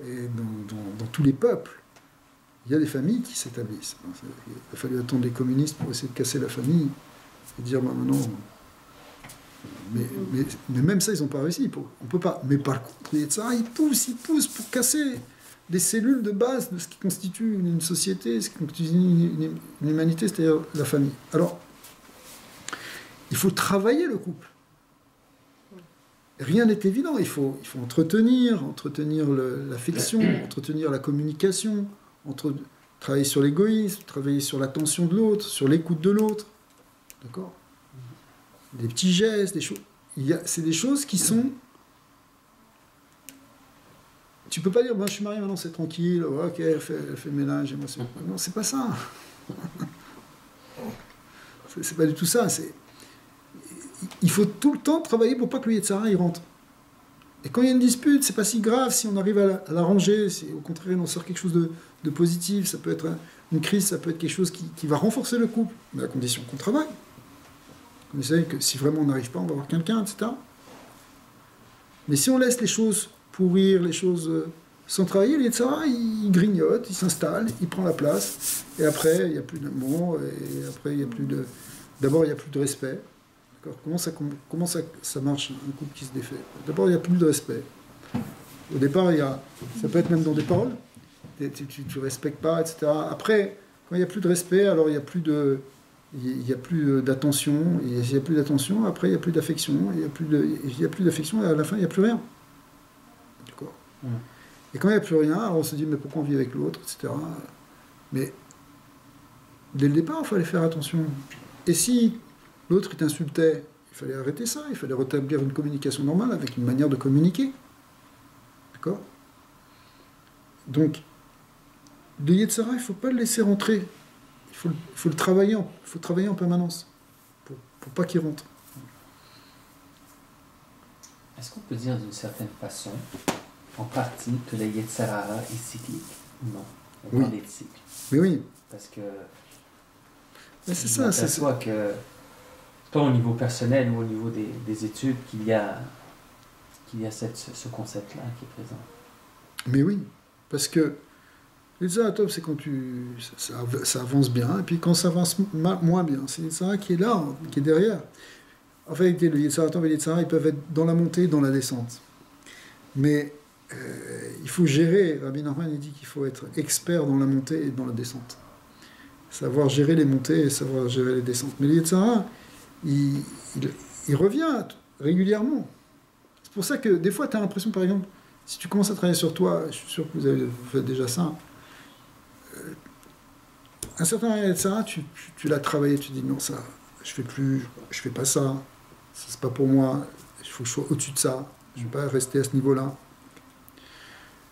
Et dans tous les peuples, il y a des familles qui s'établissent. Il a fallu attendre les communistes pour essayer de casser la famille et dire maintenant. Mais même ça, ils n'ont pas réussi. On peut pas. Mais par contre, il pousse pour casser les cellules de base de ce qui constitue une société, ce qui constitue une humanité, c'est-à-dire la famille. Alors, il faut travailler le couple. Rien n'est évident. Il faut entretenir l'affection, entretenir la communication, travailler sur l'égoïsme, travailler sur l'attention de l'autre, sur l'écoute de l'autre. D'accord ? Des petits gestes, des choses. C'est des choses qui sont... Tu peux pas dire, je suis marié maintenant, c'est tranquille, ok, elle fait le ménage, et moi c'est... Non, c'est pas ça. c'est pas du tout ça. Il faut tout le temps travailler pour pas que le Yetzirah, il rentre. Et quand il y a une dispute, c'est pas si grave si on arrive à l'arranger, si au contraire on en sort quelque chose de positif, ça peut être une crise, ça peut être quelque chose qui va renforcer le couple, mais à condition qu'on travaille. On essaye que si vraiment on n'arrive pas, on va voir quelqu'un, etc. Mais si on laisse les choses pourrir, les choses sans travailler, le Yetzirah, il grignote, il s'installe, il prend la place, et après, il n'y a plus d'amour, et après, il n'y a plus de... D'abord, il n'y a plus de respect. D'accord. Comment ça marche, un couple qui se défait? D'abord, il n'y a plus de respect. Au départ, ça peut être même dans des paroles, tu ne respectes pas, etc. Après, quand il n'y a plus de respect, alors il n'y a plus de... Il n'y a plus d'attention, et s'il n'y a plus d'attention, après il n'y a plus d'affection, il n'y a plus d'affection, et à la fin il n'y a plus rien. D'accord. Et quand il n'y a plus rien, alors on se dit, mais pourquoi on vit avec l'autre, etc. Mais dès le départ, il fallait faire attention. Et si l'autre il t'insultait, il fallait arrêter ça, il fallait rétablir une communication normale avec une manière de communiquer. D'accord. Donc, le Yetzirah, il ne faut pas le laisser rentrer. Il faut le travailler, en permanence pour pas qu'il rentre. Est-ce qu'on peut dire d'une certaine façon, en partie, que le Yetzirah est cyclique? Non. On parle des cycles. Mais oui. Parce que mais c'est ça. C'est que c'est pas au niveau personnel ou au niveau des études qu'il y a ce concept-là qui est présent. Mais oui, parce que le Yetzirah top, c'est quand ça avance bien, et puis quand ça avance moins bien, c'est le Yetzirah qui est là, qui est derrière. En fait, le Yetzirah top et le Yetzirah, ils peuvent être dans la montée et dans la descente. Mais il faut gérer, Rabbi Nachman il dit qu'il faut être expert dans la montée et dans la descente. Savoir gérer les montées et savoir gérer les descentes. Mais le Yetzirah, il revient régulièrement. C'est pour ça que des fois, tu as l'impression, par exemple, si tu commences à travailler sur toi, je suis sûr que vous faites déjà ça, un certain Yetzirah, tu l'as travaillé, tu dis non, ça, je fais pas ça, c'est pas pour moi, il faut que je sois au-dessus de ça, je ne vais pas rester à ce niveau-là.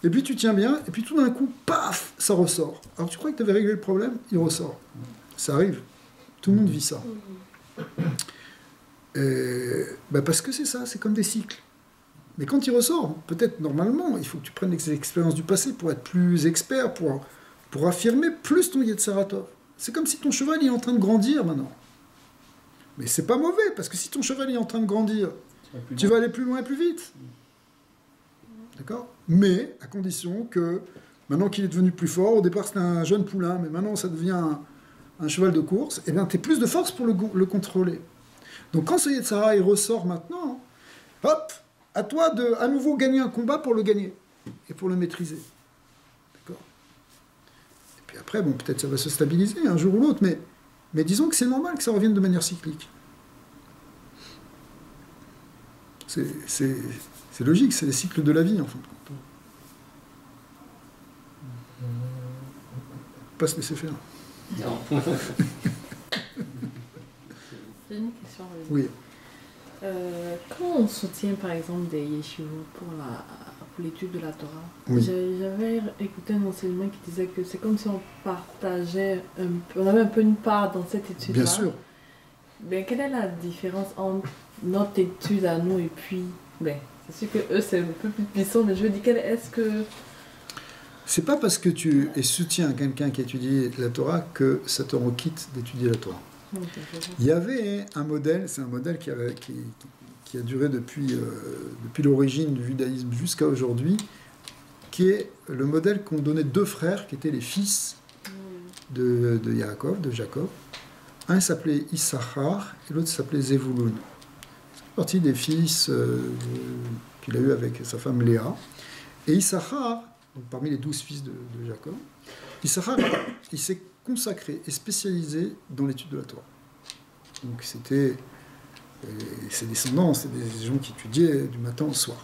Et puis tu tiens bien, et puis tout d'un coup, paf, ça ressort. Alors tu crois que tu avais réglé le problème, il ressort. Ça arrive. Tout le monde vit ça. Parce que c'est ça, c'est comme des cycles. Mais quand il ressort, peut-être normalement, il faut que tu prennes les expériences du passé pour être plus expert, pour affirmer plus ton Yetzirah Tov. C'est comme si ton cheval il est en train de grandir maintenant. Mais c'est pas mauvais, parce que si ton cheval est en train de grandir, tu vas aller plus loin et plus vite. D'accord ? Mais à condition que, maintenant qu'il est devenu plus fort, au départ c'était un jeune poulain, mais maintenant ça devient un cheval de course, et bien tu as plus de force pour le contrôler. Donc quand ce Yetzara il ressort maintenant, hop, à toi de à nouveau gagner un combat pour le gagner et pour le maîtriser. D'accord. Et puis après, bon, peut-être ça va se stabiliser un jour ou l'autre, mais disons que c'est normal que ça revienne de manière cyclique. C'est logique, c'est les cycles de la vie en fin de compte. Pas se laisser faire. Non. J'ai une question. Oui. Quand on soutient par exemple des yeshivot pour l'étude de la Torah, Oui. j'avais écouté un enseignement qui disait que c'est comme si on partageait on avait un peu une part dans cette étude-là. Bien sûr. Ben, quelle est la différence entre notre étude à nous et puis, ben, c'est sûr que eux c'est un peu plus puissant, mais je veux dire, est-ce que... C'est pas parce que tu es soutien à quelqu'un qui étudie la Torah que ça te requitte d'étudier la Torah. Il y avait un modèle, c'est un modèle qui a duré depuis l'origine du judaïsme jusqu'à aujourd'hui, qui est le modèle qu'ont donné deux frères qui étaient les fils de Yaakov, de Jacob. Un s'appelait Issachar et l'autre s'appelait Zevulun. C'est partie des fils qu'il a eu avec sa femme Léa. Et Issachar, donc parmi les 12 fils de Jacob, Issachar, il s'est consacré et spécialisé dans l'étude de la Torah. Donc c'était ses descendants, c'est des gens qui étudiaient du matin au soir.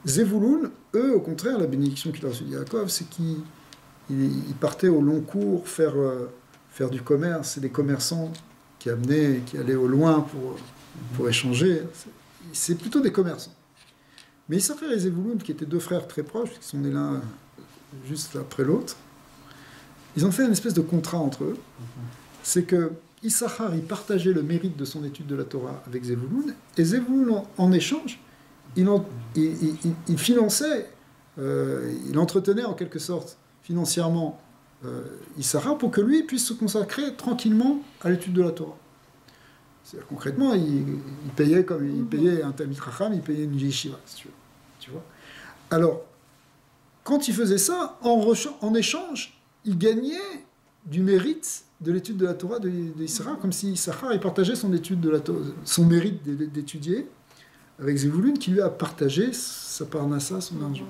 Zevulun, eux, au contraire, la bénédiction qu'il a reçue de Yaakov, c'est qu'ils partaient au long cours faire du commerce. C'est des commerçants qui allaient au loin pour échanger. C'est plutôt des commerçants. Mais Issachar et Zevulun, qui étaient deux frères très proches, qui sont nés l'un juste après l'autre, ils ont fait une espèce de contrat entre eux. C'est que Issachar, il partageait le mérite de son étude de la Torah avec Zevulun, et Zevulun, en échange, il finançait, il entretenait en quelque sorte financièrement Issachar pour que lui puisse se consacrer tranquillement à l'étude de la Torah. C'est-à-dire, concrètement, il payait comme il payait un Talmid Chacham, il payait une yeshiva, si tu vois. Alors, quand il faisait ça, en échange, il gagnait du mérite de l'étude de la Torah d'Issachar, comme si Issachar il partageait son étude de la Torah, son mérite d'étudier, avec Zevulun qui lui a partagé sa parnassa, son argent.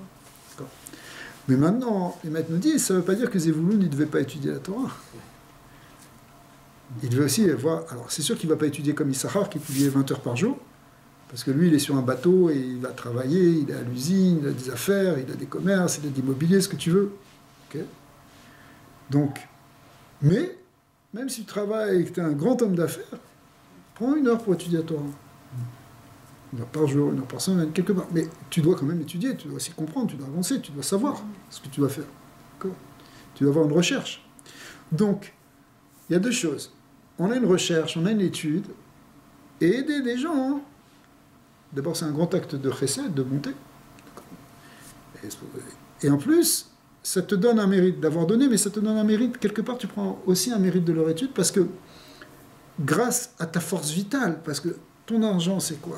D'accord. Mais maintenant, les maîtres nous disent, ça ne veut pas dire que Zevulun ne devait pas étudier la Torah. Il devait aussi voir. Alors, c'est sûr qu'il ne va pas étudier comme Issachar, qui étudiait 20 heures par jour, parce que lui, il est sur un bateau et il va travailler, il est à l'usine, il a des affaires, il a des commerces, il a de l'immobilier, ce que tu veux. Okay. Donc, mais, même si tu travailles et que tu es un grand homme d'affaires, prends 1 heure pour étudier la Torah. 1 heure par jour, 1 heure par semaine, quelque part. Mais tu dois quand même étudier, tu dois aussi comprendre, tu dois avancer, tu dois savoir ce que tu dois faire. D'accord. Tu dois avoir une recherche. Donc, il y a deux choses. On a une recherche, on a une étude, et aider les gens. Hein. D'abord, c'est un grand acte de chesed, de bonté. Et en plus, ça te donne un mérite d'avoir donné, mais ça te donne un mérite, quelque part, tu prends aussi un mérite de leur étude, parce que grâce à ta force vitale, parce que ton argent, c'est quoi?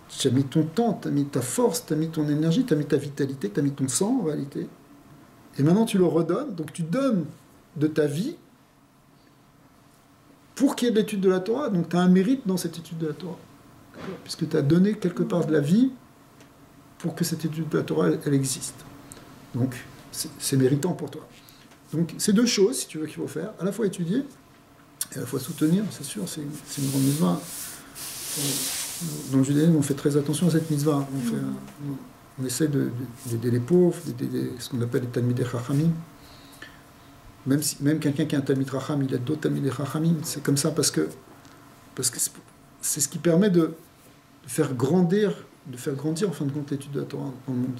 Tu as mis ton temps, tu as mis ta force, tu as mis ton énergie, tu as mis ta vitalité, tu as mis ton sang, en réalité. Et maintenant, tu le redonnes, donc tu donnes de ta vie pour qu'il y ait de l'étude de la Torah, donc tu as un mérite dans cette étude de la Torah. Puisque tu as donné quelque part de la vie pour que cette étude de la Torah, elle existe. Donc, c'est méritant pour toi. Donc, c'est deux choses, si tu veux, qu'il faut faire. À la fois étudier, et à la fois soutenir, c'est sûr, c'est une grande mitzvah. Dans le judaïsme, on fait très attention à cette mitzvah. On essaie d'aider les pauvres, d'aider ce qu'on appelle les Talmidei Chachamim. Même quelqu'un qui a un Talmid Chacham, il a d'autres Talmidei Chachamim. C'est comme ça parce que c'est ce qui permet de faire grandir en fin de compte l'étude de la Torah dans le monde.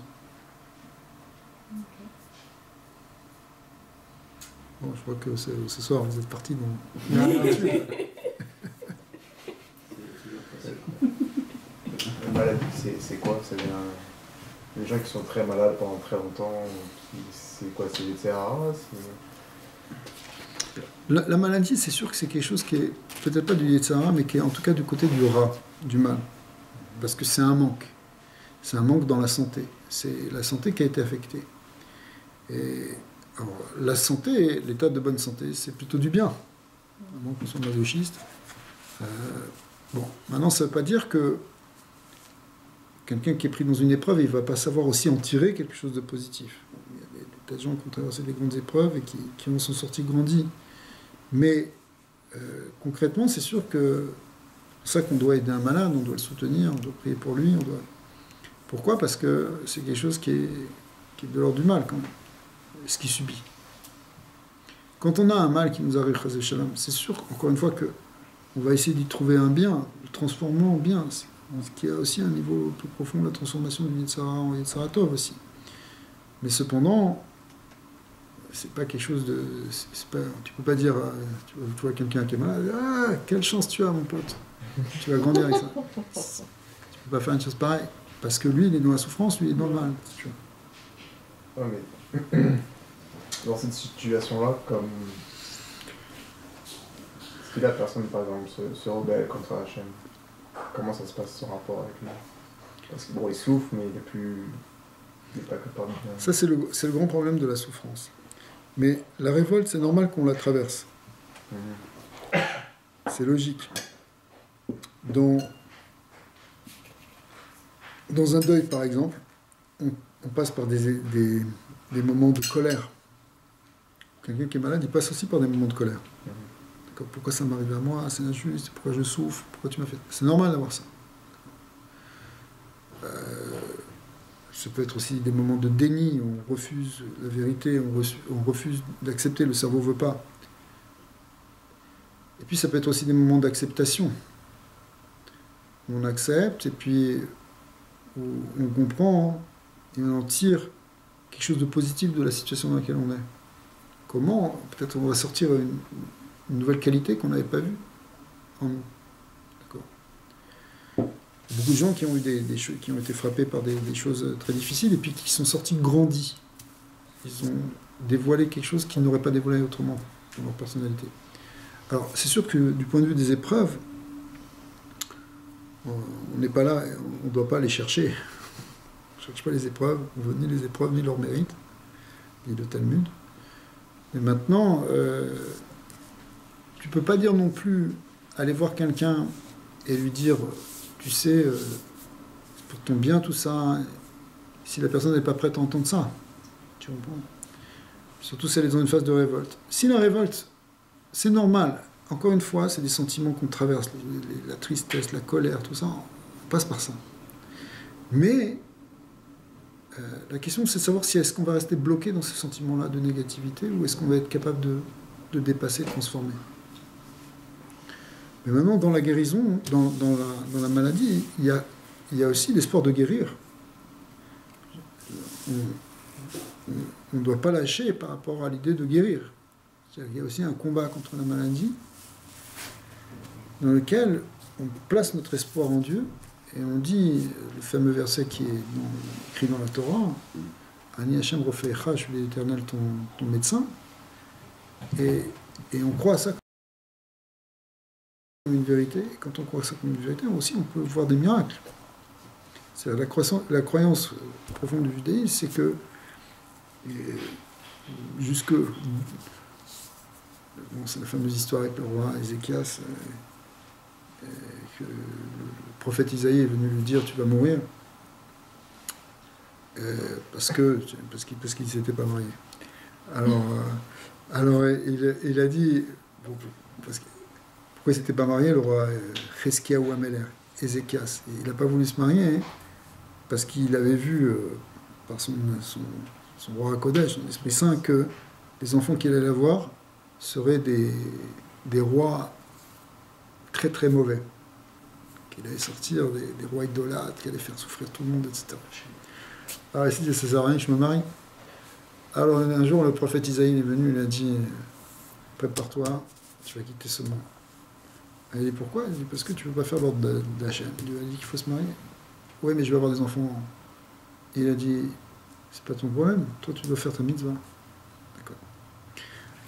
Bon, je crois que ce soir vous êtes partis dans... La maladie, c'est quoi? C'est les gens qui sont très malades pendant très longtemps, c'est quoi? C'est les TRA? La maladie, c'est sûr que c'est quelque chose qui est peut-être pas du Yetzirah, mais qui est en tout cas du côté du Ra, du mal. Parce que c'est un manque. C'est un manque dans la santé. C'est la santé qui a été affectée. Et alors, la santé, l'état de bonne santé, c'est plutôt du bien. à moins qu'on soit masochiste. Bon, maintenant, ça ne veut pas dire que quelqu'un qui est pris dans une épreuve, il ne va pas savoir aussi en tirer quelque chose de positif. Il y a des tas de gens qui ont traversé des grandes épreuves et qui en sont sortis grandis. Mais concrètement, c'est sûr que c'est ça qu'on doit aider un malade, on doit le soutenir, on doit prier pour lui. Pourquoi? Parce que c'est quelque chose qui est de l'ordre du mal, quand même, ce qu'il subit. Quand on a un mal qui nous arrive, c'est sûr, encore une fois, qu'on va essayer d'y trouver un bien, le transformant en bien, ce qui a aussi un niveau plus profond, la transformation du Yetzirah en Yetzirah Tov aussi. Mais cependant, c'est pas quelque chose de... tu peux pas dire, tu vois quelqu'un qui est malade, ah, quelle chance tu as, mon pote, tu vas grandir avec ça. Tu peux pas faire une chose pareille, parce que lui, il est dans la souffrance, lui, il est dans le mal. Tu vois. Ouais, mais dans cette situation-là, comme si la personne, par exemple, se rebelle contre Hachem, comment ça se passe son rapport avec lui? Parce que bon, il souffre, mais il n'est pas que par lui. Ça, c'est le grand problème de la souffrance. Mais la révolte, c'est normal qu'on la traverse. C'est logique. Dans un deuil, par exemple, on passe par des moments de colère. Quelqu'un qui est malade, il passe aussi par des moments de colère. D'accord, pourquoi ça m'arrive à moi? C'est injuste. Pourquoi je souffre? Pourquoi tu m'as fait? C'est normal d'avoir ça. Ça peut être aussi des moments de déni. On refuse la vérité, on refuse d'accepter, le cerveau ne veut pas. Et puis ça peut être aussi des moments d'acceptation. On accepte et puis on comprend et on en tire quelque chose de positif de la situation dans laquelle on est. Comment? Peut-être on va sortir une nouvelle qualité qu'on n'avait pas vue en nous. D'accord. Beaucoup de gens qui ont eu qui ont été frappés par des choses très difficiles et puis qui sont sortis grandis. Ils ont dévoilé quelque chose qu'ils n'auraient pas dévoilé autrement dans leur personnalité. Alors c'est sûr que du point de vue des épreuves, on n'est pas là, on ne doit pas les chercher. On ne cherche pas les épreuves, on veut ni les épreuves, ni leur mérite, ni le Talmud. Mais maintenant, tu ne peux pas dire non plus, aller voir quelqu'un et lui dire, tu sais, c'est pour ton bien tout ça, si la personne n'est pas prête à entendre ça. Tu comprends? Surtout si elle est dans une phase de révolte. Si la révolte, c'est normal, encore une fois, c'est des sentiments qu'on traverse, la tristesse, la colère, tout ça, on passe par ça. Mais la question, c'est de savoir si est-ce qu'on va rester bloqué dans ces sentiments-là de négativité ou est-ce qu'on va être capable de dépasser, de transformer. Mais maintenant, dans la guérison, dans la maladie, il y a aussi l'espoir de guérir. On ne doit pas lâcher par rapport à l'idée de guérir. Il y a aussi un combat contre la maladie dans lequel on place notre espoir en Dieu et on dit le fameux verset qui est écrit dans la Torah, Ani Hashem Rofecha, je suis l'Éternel, ton médecin, et on croit à ça comme une vérité, et quand on croit à ça comme une vérité, aussi on peut voir des miracles. La croyance profonde du judaïsme, c'est que c'est la fameuse histoire avec le roi Ézéchias, que le prophète Isaïe est venu lui dire tu vas mourir parce qu'il ne s'était pas marié. Alors il a dit pourquoi il ne s'était pas marié, le roi Cheskiaou Améler, Ézéchias. Il n'a pas voulu se marier parce qu'il avait vu par son roi Kodesh, son Esprit Saint, que les enfants qu'il allait avoir seraient des rois très très mauvais, qu'il allait sortir des rois idolâtres, qui allaient faire souffrir tout le monde, etc. Alors il s'est dit, ça sert à rien que je me marie. Alors un jour, le prophète Isaïe est venu, il a dit, prépare-toi, tu vas quitter ce monde. Il a dit, pourquoi? Il a dit, parce que tu ne peux pas faire l'ordre d'Hachem. Il lui a dit qu'il faut se marier. Oui, mais je vais avoir des enfants. Et il a dit, c'est pas ton problème, toi tu dois faire ta mitzvah. D'accord.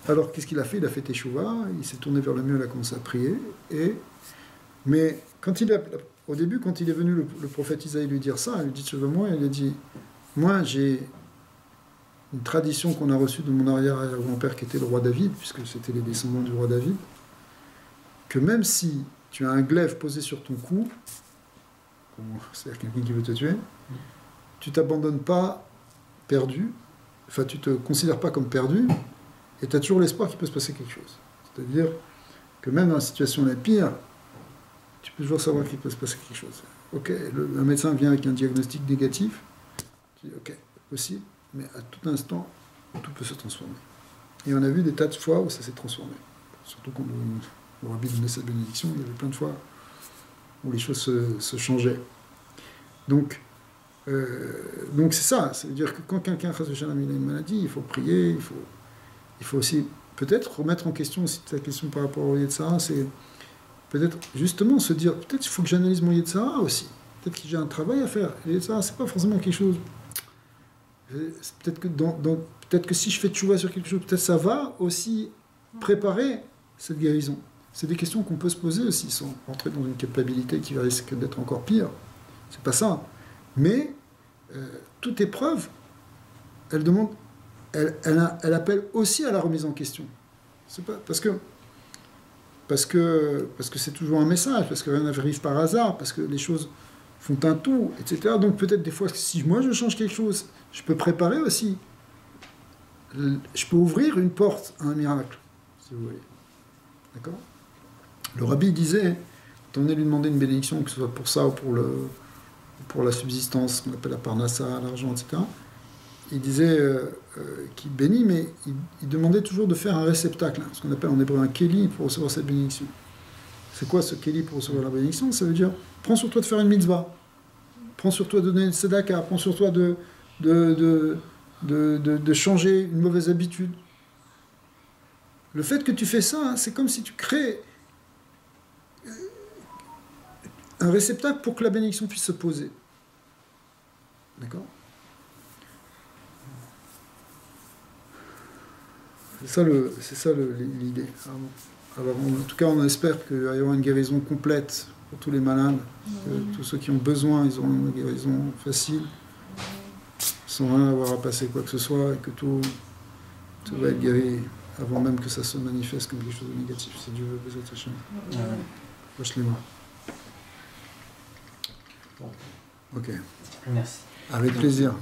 Alors qu'est-ce qu'il a fait? Il a fait teshuva, il s'est tourné vers le mur, il a commencé à prier. Mais au début, quand il est venu, le prophète Isaïe lui dire ça, il lui dit, tu veux moi? Il a dit, moi j'ai une tradition qu'on a reçue de mon arrière-grand-père qui était le roi David, puisque c'était les descendants du roi David. que même si tu as un glaive posé sur ton cou, c'est-à-dire quelqu'un qui veut te tuer, tu t'abandonnes pas perdu, enfin tu te considères pas comme perdu, et tu as toujours l'espoir qu'il peut se passer quelque chose. C'est-à-dire que même dans la situation la pire, tu peux toujours savoir qu'il peut se passer quelque chose. Ok, un médecin vient avec un diagnostic négatif, tu dis ok, possible, mais à tout instant, tout peut se transformer. Et on a vu des tas de fois où ça s'est transformé. Surtout quand le rabbi donnait sa bénédiction, il y avait plein de fois où les choses se changeaient. Donc c'est ça, ça veut dire que quand quelqu'un a une maladie, il faut prier, il faut aussi peut-être remettre en question aussi ta question par rapport au Yetzara, c'est peut-être justement se dire, peut-être il faut que j'analyse mon Yetzara aussi, peut-être que j'ai un travail à faire. Le Yetzara, c'est pas forcément quelque chose... Peut-être que si je fais tchouva sur quelque chose, peut-être ça va aussi préparer cette guérison. C'est des questions qu'on peut se poser aussi, sans rentrer dans une culpabilité qui risque d'être encore pire. C'est pas ça. Mais toute épreuve, elle demande, elle appelle aussi à la remise en question. C'est pas parce que c'est toujours un message, parce que rien n'arrive par hasard, parce que les choses font un tout, etc. Donc peut-être des fois, si moi je change quelque chose, je peux préparer aussi. Je peux ouvrir une porte à un miracle, si vous voulez. D'accord ? Le rabbi disait, quand on venait lui demander une bénédiction, que ce soit pour ça ou pour la subsistance, qu'on appelle la parnassa, l'argent, etc., il disait qu'il bénit, mais il demandait toujours de faire un réceptacle, ce qu'on appelle en hébreu un kéli pour recevoir cette bénédiction. C'est quoi ce kéli pour recevoir la bénédiction ? Ça veut dire, prends sur toi de faire une mitzvah, prends sur toi de donner une tzedaka, prends sur toi de changer une mauvaise habitude. Le fait que tu fais ça, c'est comme si tu crées un réceptacle pour que la bénédiction puisse se poser. D'accord ? C'est ça l'idée. Alors, en tout cas, on espère qu'il y aura une guérison complète pour tous les malades, que tous ceux qui ont besoin, ils auront une guérison facile, sans rien avoir à passer quoi que ce soit, et que tout va être guéri avant même que ça se manifeste comme quelque chose de négatif. Si Dieu veut, vous êtes Hachem. Lâche les mains. Bon. Ok. Merci. Avec plaisir.